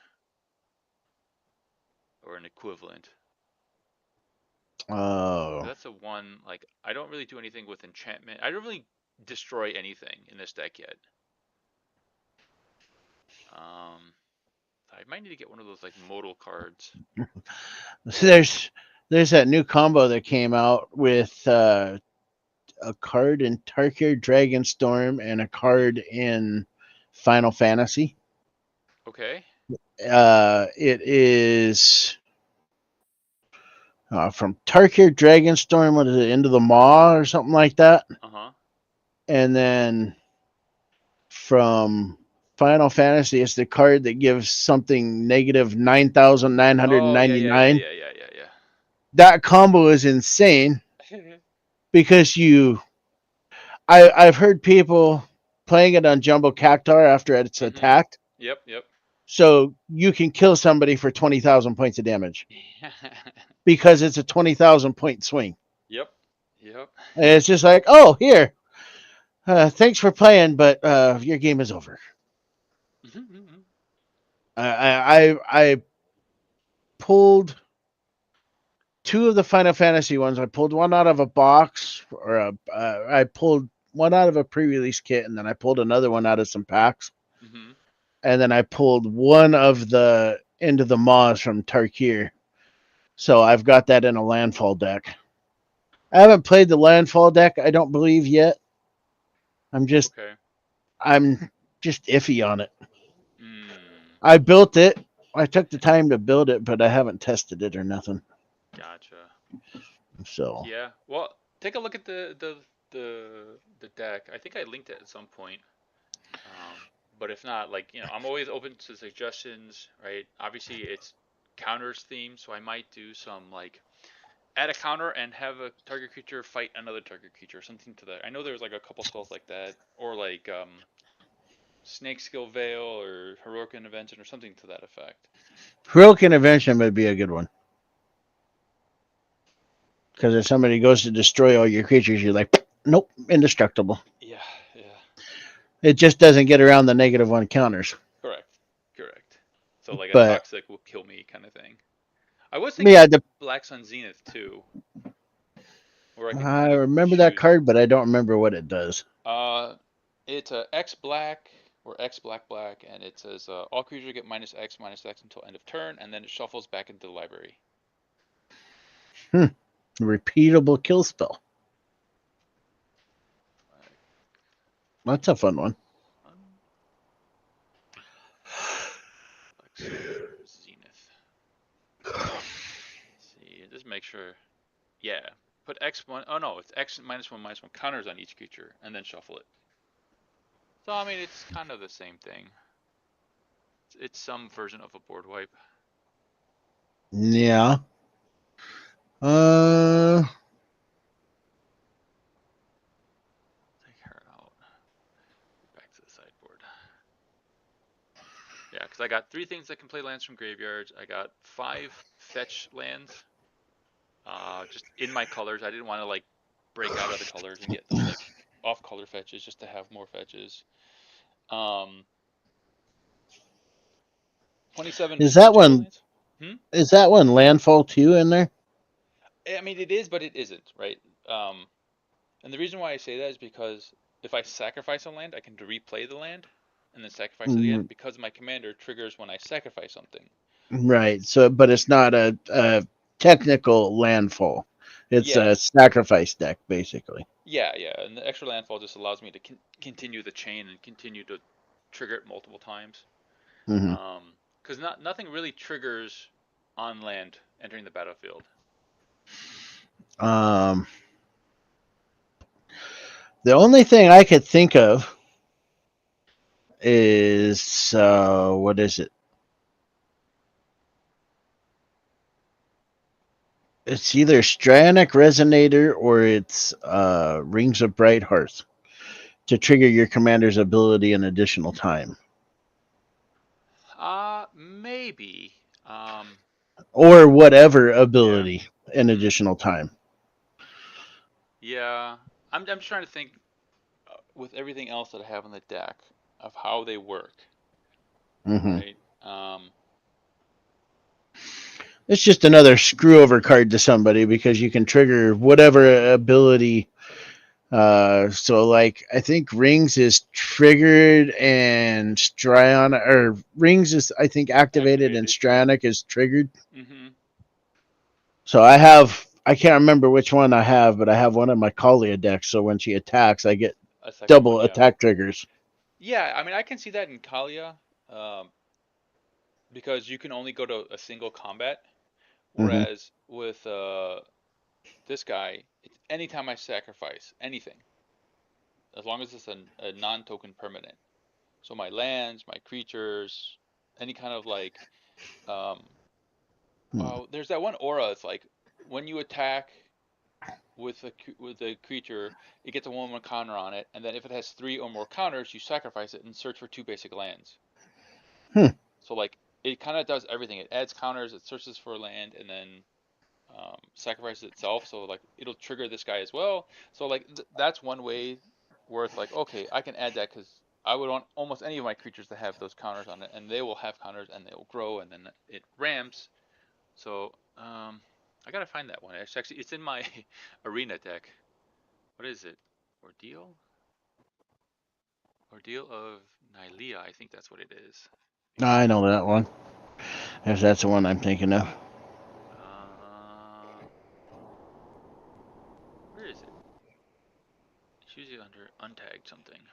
or an equivalent. Oh, That's a one. Like I don't really do anything with enchantment. I don't really destroy anything in this deck yet. Um, I might need to get one of those like modal cards. there's there's that new combo that came out with a card in Tarkir Dragonstorm and a card in Final Fantasy. Okay. It is from Tarkir Dragonstorm. What is it? Into the Maw or something like that. Uh huh. And then from Final Fantasy, it's the card that gives something negative 9,999. Oh And yeah, ninety yeah, yeah, nine. yeah, yeah, yeah, yeah. that combo is insane because I've heard people playing it on Jumbo Cactar after it's Mm-hmm. attacked, Yep, yep. so you can kill somebody for 20,000 points of damage because it's a 20,000 point swing. Yep, yep. And it's just like, oh, here, thanks for playing, but your game is over. I pulled two of the Final Fantasy ones. I pulled one out of a box, I pulled one out of a pre-release kit, and then I pulled another one out of some packs, Mm-hmm. and then I pulled one of the Into the Maws from Tarkir. So I've got that in a landfall deck. I haven't played the landfall deck, I don't believe yet. I'm just Okay. I'm just iffy on it. Mm, I built it. I took the time to build it, but I haven't tested it or nothing. gotcha. So Yeah. Well, take a look at the deck. I think I linked it at some point. Um, but if not, like, I'm always open to suggestions, right? Obviously, it's counters themed, so I might do some like add a counter and have a target creature fight another target creature, something to that. I know there's like a couple spells like that, or like Snake Skill Veil or Heroic Intervention or something to that effect. Heroic Intervention would be a good one. Because if somebody goes to destroy all your creatures, you're like, nope, indestructible. Yeah, yeah, It just doesn't get around the -1 counters. correct, correct. So like a But toxic will kill me kind of thing. I was thinking yeah, of Black Sun Zenith too, where I can I kind of remember that choose. card, but I don't remember what it does. Uh, it's a X black or X black black, and it says all creatures get minus X until end of turn, and then it shuffles back into the library. Hmm. Repeatable kill spell. Black That's a fun one. Sun, Black Sun Zenith. Let's see, just make sure. Yeah, put X one. Oh no, it's X minus one counters on each creature, and then shuffle it. So I mean, it's kind of the same thing. It's some version of a board wipe. Yeah. Uh, Take her out. Back to the sideboard. Yeah, because I got three things that can play lands from graveyards. I got five fetch lands, just in my colors. I didn't want to like break out of the colors and get those like off color fetches just to have more fetches. Um, 27 is that distinguishable one? lands. Hmm? Is that one Landfall 2 in there? I mean, it is, but it isn't, right? Um, and the reason why I say that is because if I sacrifice a land, I can replay the land and then sacrifice it again because my commander triggers when I sacrifice something. Right. So, but it's not a technical landfall. It's Yeah, a sacrifice deck, basically. yeah, yeah. And the extra landfall just allows me to continue the chain and continue to trigger it multiple times. Hmm. Because nothing really triggers on land entering the battlefield. Um, the only thing I could think of is what is it? It's either Stranic Resonator or it's Rings of Bright Hearth to trigger your commander's ability an additional time, Maybe. or whatever Yeah. ability an Mm-hmm. additional time. Yeah. I'm just trying to think with everything else that I have on the deck of how they work, Hmm. right? It's just another screw over card to somebody because you can trigger whatever ability. So like I think Rings is triggered and Strionic, or Rings is I think activated and Activated. Yep. Strionic is triggered. Mm-hmm. So I can't remember which one I have, but I have one in my Kalia deck. So when she attacks, I get A second one. double Yeah. attack triggers. Yeah. I mean, I can see that in Kalia, um, because you can only go to a single combat, Hmm. whereas with this guy, it's anytime I sacrifice anything, as long as it's a non-token permanent. So my lands, my creatures, any kind of like, um, oh, there's that one aura. It's like when you attack with a creature, it gets a 1/1 counter on it, and then if it has 3 or more counters, you sacrifice it and search for 2 basic lands. Hmm. So like it kind of does everything. It adds counters, it searches for land, and then sacrifices itself. So like it'll trigger this guy as well. So like that's one way where it's like, okay, I can add that because I would want almost any of my creatures to have those counters on it, and they will have counters and they will grow, and then it ramps. So I gotta find that one. It's in my arena deck. What is it? Ordeal? Ordeal of Nylea, I think that's what it is. I know that one. If that's the one I'm thinking of. Uh, where is it? It's usually under untagged something.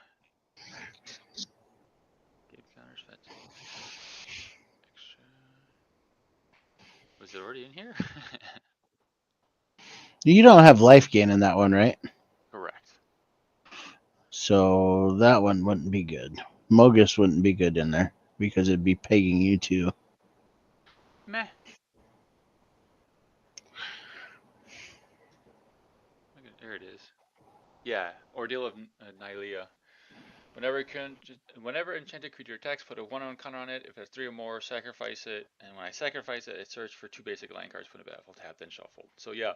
Give counters fetch extra. Was it already in here? You don't have life gain in that one, right? Correct. So that one wouldn't be good. Mogus wouldn't be good in there because it'd be pegging you too. Meh. Okay, there it is. Yeah, Ordeal of Nylea. Whenever enchanted creature attacks, put a 1/1 counter on it. If it has 3 or more, sacrifice it. And when I sacrifice it, it searches for 2 basic land cards, put it back, tap, then shuffle. So yeah,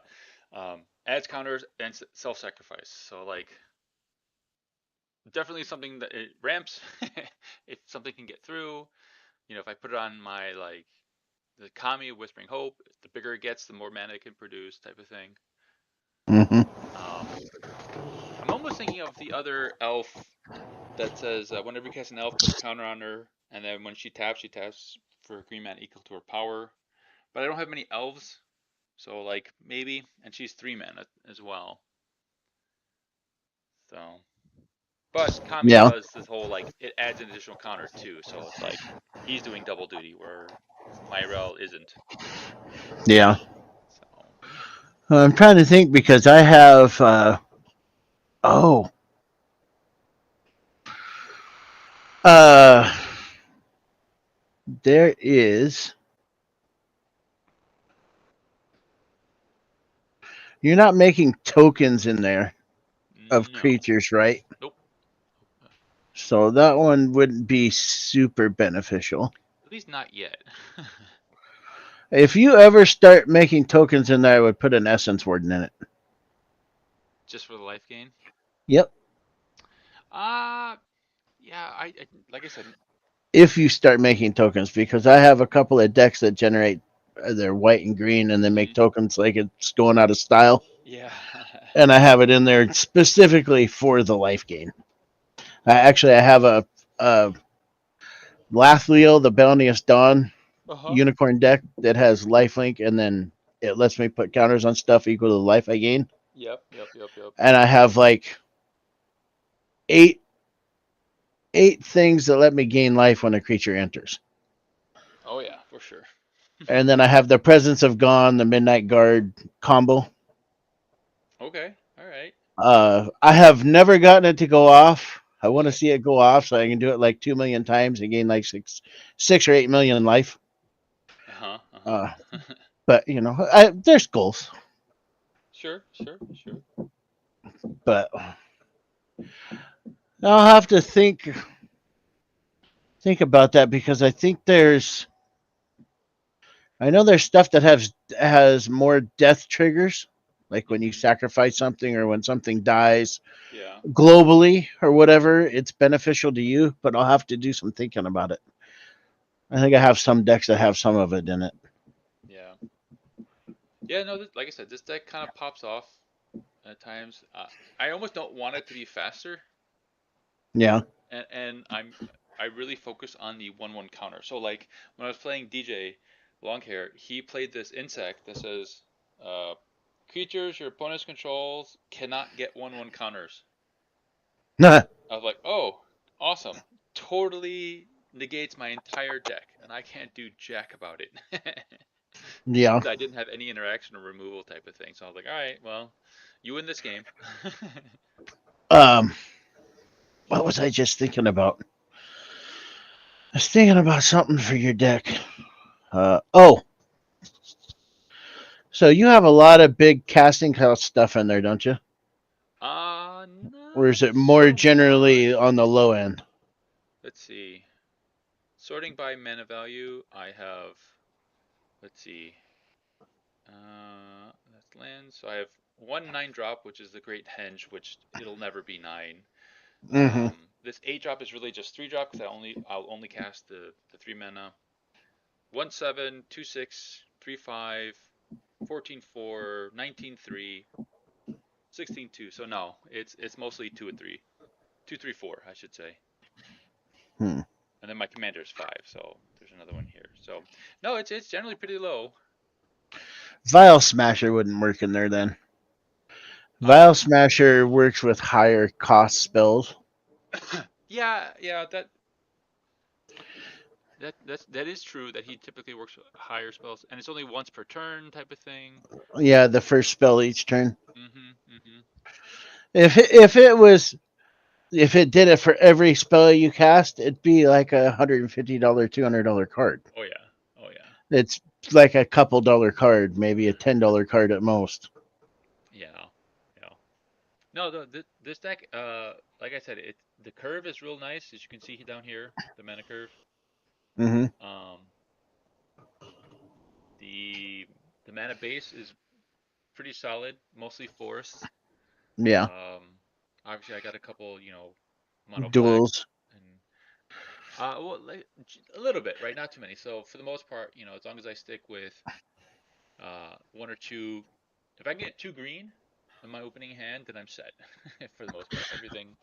adds counters and self-sacrifice. So like, definitely something that it ramps. If something can get through, if I put it on my like the Kami Whispering Hope, the bigger it gets, the more mana it can produce, type of thing. Mm-hmm. Um, I'm almost thinking of the other elf that says whenever you cast an elf, put a counter on her, and then when she taps for a green mana equal to her power. But I don't have many elves, so like maybe, and she's 3 mana as well. So, but Kami Yeah. does this whole like it adds an additional counter too, so it's like he's doing double duty where Myrel isn't. Yeah. So, I'm trying to think because I have. Oh. Uh. There is. You're not making tokens in there of no, creatures, right? nope. So that one wouldn't be super beneficial. At least not yet. If you ever start making tokens in there, I would put an essence warden in it. Just for the life gain. Yep. Uh yeah, I like I said, If you start making tokens, because I have a couple of decks that generate they're white and green and they make mhm. tokens like it's going out of style. Yeah. And I have it in there specifically for the life gain. I have a Lathliel, the Bounteous Dawn Uh-huh. unicorn deck that has lifelink, and then it lets me put counters on stuff equal to the life I gain. Yep. And I have like eight eight things that let me gain life when a creature enters. Oh yeah, for sure. And then I have the Presence of Gone, the Midnight Guard combo. Okay. All right. I have never gotten it to go off. I want to Okay. see it go off so I can do it like 2 million times and gain like six or 8 million life. Uh-huh. Uh, Uh-huh. but there's goals. Sure. But I'll have to think about that because I know there's stuff that has more death triggers, like when you Mhm. sacrifice something or when something dies Yeah. globally or whatever. It's beneficial to you, but I'll have to do some thinking about it. I think I have some decks that have some of it in it. Yeah. Yeah, no, like I said, this deck kind of pops off at times. I almost don't want it to be faster, Yeah. and I really focus on the 1/1 counter. So like when I was playing DJ Longhair, he played this insect that says uh creatures your opponent's controls cannot get 1/1 counters. I was like, "Oh, awesome. Totally negates my entire deck and I can't do jack about it." Yeah. And I didn't have any interaction or removal type of thing. So I was like, "All right, well, you win this game." Um, what was I just thinking about? I was thinking about something for your deck. Oh, So you have a lot of big casting cost stuff in there, don't you? Or Not is it more so generally much. on the low end? Let's see. Sorting by mana value, I have, let's see, that's land. So I have one 9 drop, which is the Great Henge, which it'll never be 9. Mm-hmm. This 8 drop is really just 3 drop because I'll only cast the 3 mana. 1/7, 2/6, 3/5, 14/4, 19/3, 16/2. So no, it's mostly 2 or 3, 2/3/4, I should say. Hmm. And then my commander is 5, so there's another one here. So no, it's generally pretty low. Vial Smasher wouldn't work in there then. Vial Um, Smasher works with higher cost spells. yeah, yeah, that is true that he typically works with higher spells, and it's only once per turn type of thing. Yeah, the first spell each turn. Mm-hmm. If it did it for every spell you cast, it'd be like $150, $200 card. Oh yeah, oh yeah, It's like a couple dollar card, maybe a $10 card at most. yeah, yeah. No, this deck, like I said, the curve is real nice, as you can see down here, the mana curve. Mm-hmm. Um, the the mana base is pretty solid, mostly forests. Yeah, Obviously, I got a couple, mono black duels. and well, like, a little bit, right? Not too many. So for the most part, as long as I stick with one or two, if I can get 2 green in my opening hand, then I'm set for the most part. Everything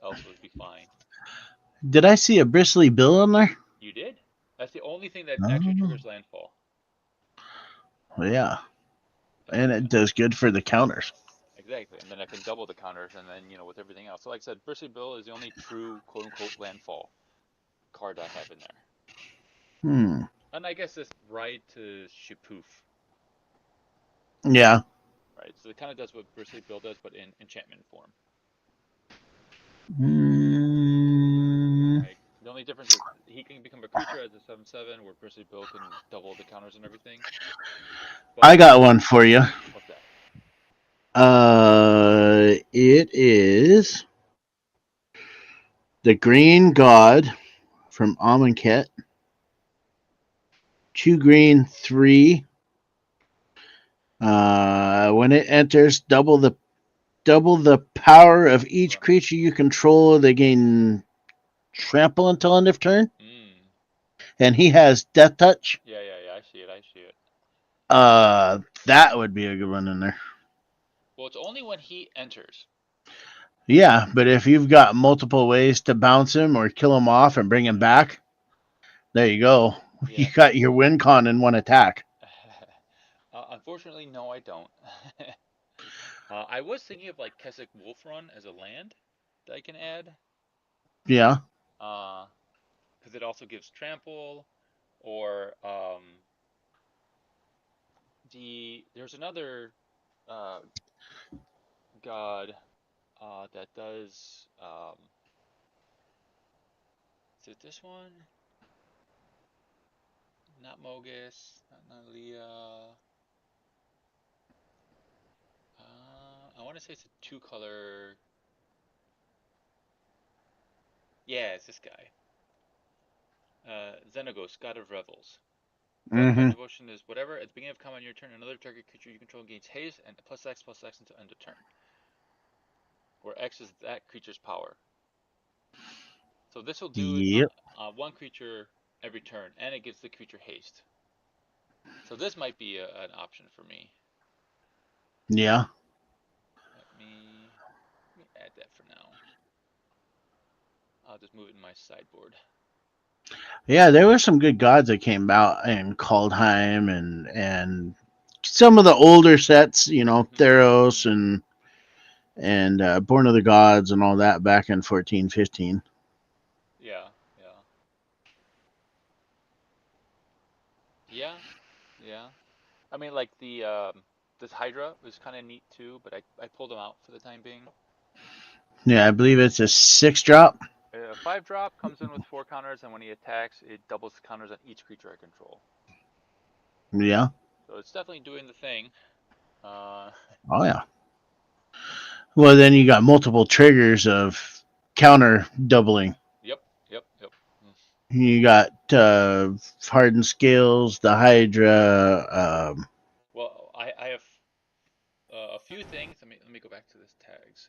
else would be fine. Did I see a bristly bill in there? You did? That's the only thing that actually Oh, triggers landfall. yeah, and Yeah, it does good for the counters. exactly. And then I can double the counters, and then with everything else. So like I said, Bristly Bill is the only true quote unquote landfall card I have in there. Hmm. And I guess this right to Shipoof, Yeah. right? So it kind of does what Bristly Bill does, but in enchantment form, Mm, right? The only difference is he can become a creature as a 7/7, where Bristly Bill can double the counters and everything. I But got one for you. what's that? It is the Green God from Amonkhet. 2 green, 3. When it enters, double the power of each Runner. creature you control. They gain trample until end of turn, Mm. and he has Death Touch. Yeah, yeah, yeah. I see it. I see it. That would be a good one in there. Well, it's only when he enters. Yeah, but if you've got multiple ways to bounce him or kill him off and bring him back, there you go. You Yeah. got your win con in one attack. Unfortunately, no, I don't. I was thinking of like Keswick Wolf Run as a land that I can add, Yeah. because it also gives trample. Or there's another uh, god that does. Is it this one? Not Mogus, not Nalia. I want to say it's a 2 color. Yeah, it's this guy. Xenagos, God of Revels. Welcome Mm-hmm. devotion is whatever. At the beginning of combat on your turn, another target creature you control gains haste and +X until end of turn, where X is that creature's power. So this will do it Yep. one creature every turn, and it gives the creature haste. So this might be an option for me. Yeah. Let me add that for now. I'll just move it in my sideboard. Yeah, there were some good gods that came out in Kaldheim and some of the older sets, Theros and Born of the Gods and all that back in 14, 15. Yeah, yeah, yeah, yeah. I mean, like the this Hydra was kind of neat too, but I pulled them out for the time being. Yeah, I believe it's a 6 drop. 5 drop comes in with 4 counters, and when he attacks, it doubles the counters on each creature I control. Yeah. So it's definitely doing the thing. Uh, Oh yeah. Well, then you got multiple triggers of counter doubling. yep, yep, yep. Mm. You got hardened scales, the Hydra. Well, I have a few things. Let me go back to this tags.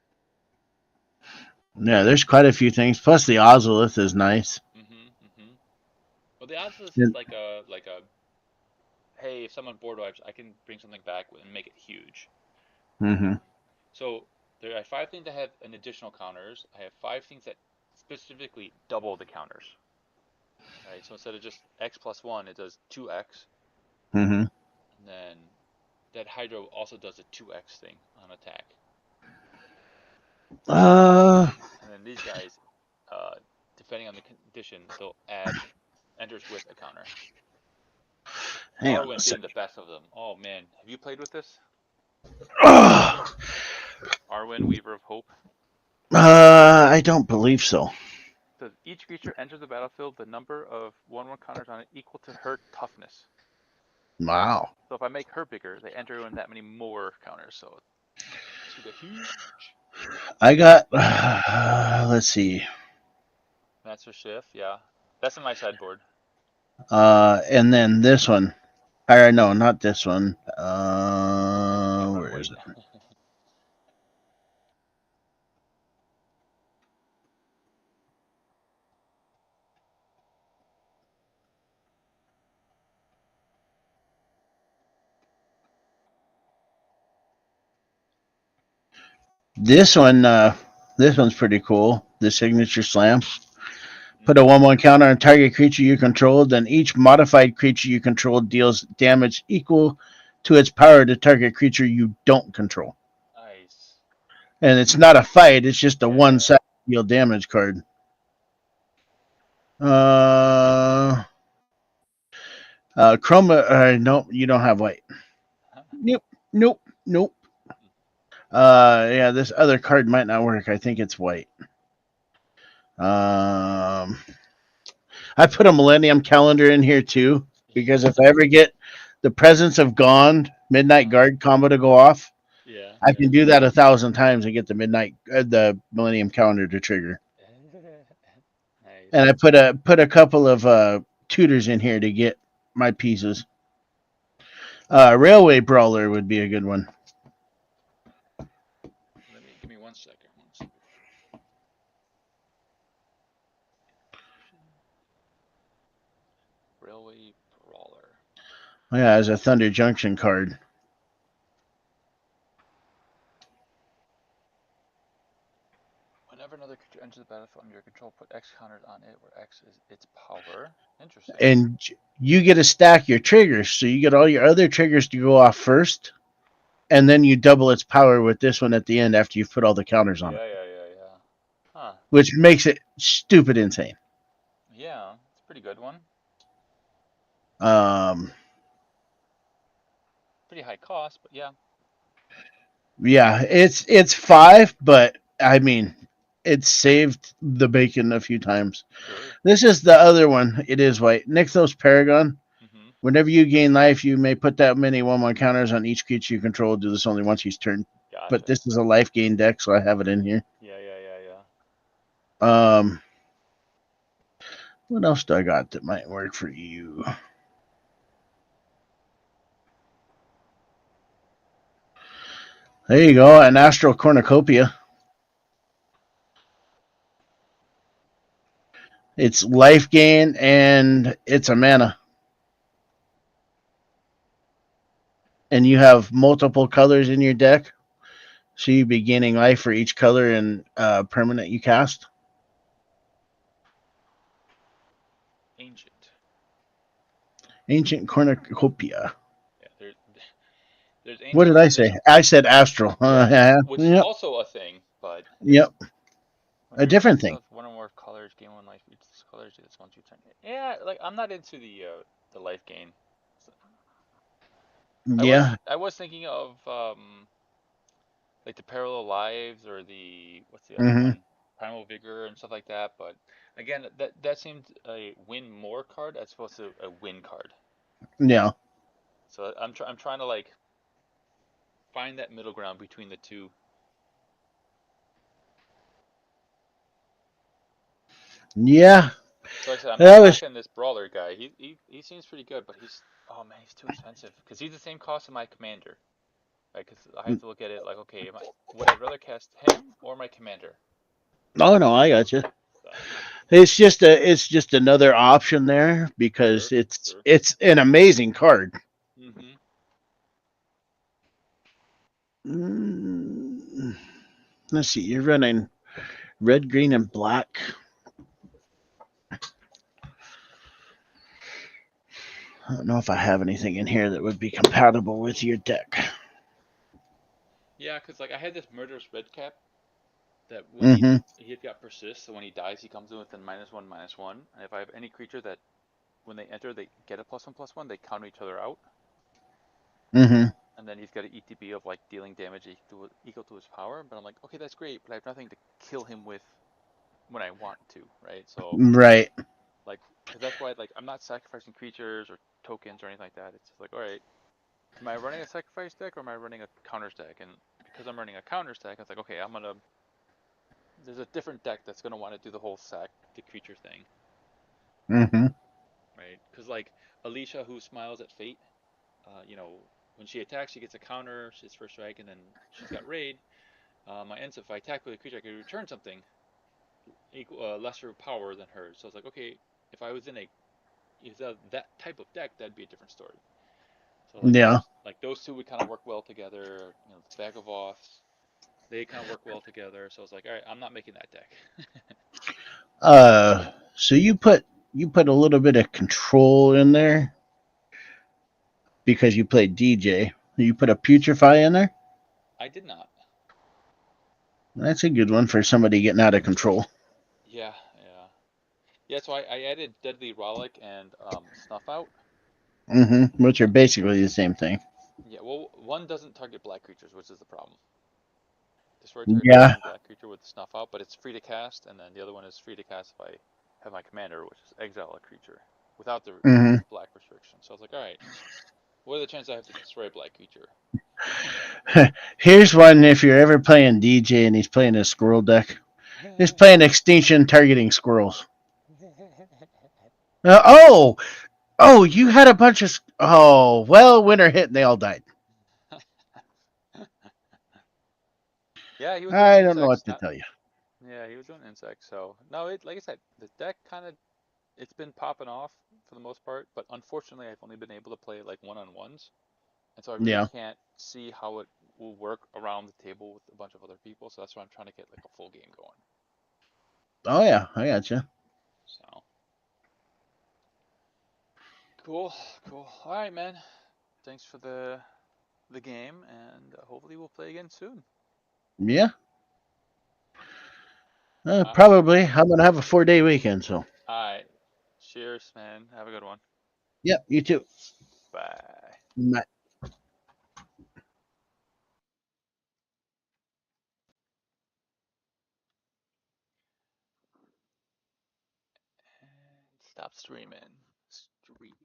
Yeah, there's quite a few things. Plus the Ozolith is nice. Mm-hmm. Well, the odds list is And, like a hey, if someone board wipes, I can bring something back and make it huge. mm-hmm. So there are five things that have an additional counters. I have five things that specifically double the counters. Right. So instead of just x plus one, it does 2x, Mm-hmm. and then that Hydro also does a 2x thing on attack. Uh, And then these guys, uh, depending on the condition, they'll add enters with a counter. hang on a Arwen being the second. best of them. Oh man, have you played with this? uh, Arwen, Weaver of Hope. I don't believe so. Says each creature enters the battlefield, the number of 1/1 counters on it equal to her toughness. Wow. So if I make her bigger, they enter in that many more counters. So she got huge. I got. Let's see. Master Shift, yeah. That's in my sideboard. And then this one. Or no, not this one. That one Where is white. it? This one. This one's pretty cool. The signature slam. Put a Mm. 1/1 counter on target creature you control. Then each modified creature you control deals damage equal to its power to target creature you don't control. Nice. And it's not a fight. It's just a Yeah, one yeah. side deal damage card. Uh, Chroma. Nope, you don't have white. Nope, nope, nope. Yeah, this other card might not work. I think it's white. Um, I put a Millennium Calendar in here too because if I ever get the Presence of Gone Midnight Uh-huh. Guard combo to go off, Yeah, I yeah. can do that 1,000 times and get the Millennium Calendar to trigger. And Nice. I put a couple of tutors in here to get my pieces. Railway Brawler would be a good one. Let me give me 1 second. One second. Railway Brawler. Yeah, as a Thunder Junction card. Whenever another creature enters the battlefield under your control, put X counters on it, where X is its power. Interesting. And you get to stack your triggers, so you get all your other triggers to go off first, and then you double its power with this one at the end after you've put all the counters on it, Yeah. Huh. which makes it stupid insane. Yeah, it's a pretty good one. Um, Pretty high cost, but yeah. yeah, it's five, but I mean, it saved the bacon a few times. Sure. This is the other one. It is white. Nixos Paragon. Mm-hmm. Whenever you gain life, you may put that many 1/1 counters on each creature you control. Do this only once each turn. But Gotcha. this is a life gain deck, so I have it in here. Yeah. Um, what else do I got that might work for you? There you go, an Astral Cornucopia. It's life gain and it's a mana. And you have multiple colors in your deck. So you'd be gaining life for each color and permanent you cast. Ancient. Ancient Cornucopia. Yeah, there's What ancient did I and there's say? I said Astral. yeah, which is Yep. also a thing, but it's Yep. A whenever you different cast thing. yourself one or more colors, gain one life. Each of these colors is once you turn. Yeah, like I'm not into the life gain. So, Yeah. I was thinking of like the Parallel Lives or the what's the other Mm-hmm. one? Primal Vigor and stuff like that, but again, that seemed a win more card as opposed to a win card. Yeah. So I'm trying to like find that middle ground between the two. Yeah, So like I said, I'm not that was. knocking this brawler guy. He seems pretty good, but he's oh man, he's too expensive because he's the same cost as my commander. Right? Because I have to look at it like, okay, would I rather cast him or my commander? Oh no, I got you. So It's just another option there because sure, it's sure. it's an amazing card. Mm-hmm. Mm, let's see, you're running red, green, and black. I don't know if I have anything in here that would be compatible with your deck. Yeah, because like I had this murderous red cap that when Mm-hmm. he had got persist, so when he dies, he comes in with a -1/-1, and if I have any creature that when they enter they get a +1/+1, they counter each other out, Mm-hmm. and then he's got an ETB of like dealing damage equal to his power. But I'm like, okay, that's great, but I have nothing to kill him with when I want to, right? So Right. like, because that's why like I'm not sacrificing creatures or tokens or anything like that. It's just like, all right, am I running a sacrifice deck or am I running a counters deck? And because I'm running a counters deck, it's like, okay, I'm gonna. There's a different deck that's gonna want to do the whole sack the creature thing, Mm-hmm. right? Because like Alicia, who smiles at fate, when she attacks, she gets a counter, she's first strike, and then she's got raid. My ends, if I attack with a creature, I can return something lesser power than hers. So it's like, okay, if I was in a if that type of deck, that'd be a different story. So Yeah. like those two would kind of work well together. The Bag of Oaths, they kind of work well together. So it's like, all right, I'm not making that deck. So you put a little bit of control in there because you played DJ. You put a putrefy in there. I did not. That's a good one for somebody getting out of control. Yeah, yeah, yeah. So I added Deadly Rollick and Snuff Out. Mm-hmm. Which are basically the same thing. Yeah, well, one doesn't target black creatures, which is the problem. Destroy target Yeah. non-black creature with Snuff Out, but it's free to cast, and then the other one is free to cast if I have my commander, which is exile a creature without the Mm-hmm. black restriction. So I was like, all right, what are the chances I have to destroy a black creature? Here's one if you're ever playing DJ and he's playing a squirrel deck. He's playing extinction targeting squirrels. Oh, oh, you had a bunch of. Oh, well, winter hit and they all died. Yeah, he was doing I don't know insects. what to tell you. Yeah, he was doing insects. So no, it like I said, the deck kind of it's been popping off for the most part, but unfortunately, I've only been able to play like one-on-ones, and so I really Yeah. can't see how it will work around the table with a bunch of other people. So that's why I'm trying to get like a full game going. Oh yeah, I gotcha. So cool, cool. All right, man. Thanks for the game, and hopefully we'll play again soon. Yeah. All Probably. I'm gonna have a 4 day weekend, so. right. Cheers, man. Have a good one. Yep. You too. Bye. Bye. And stop streaming. Stream.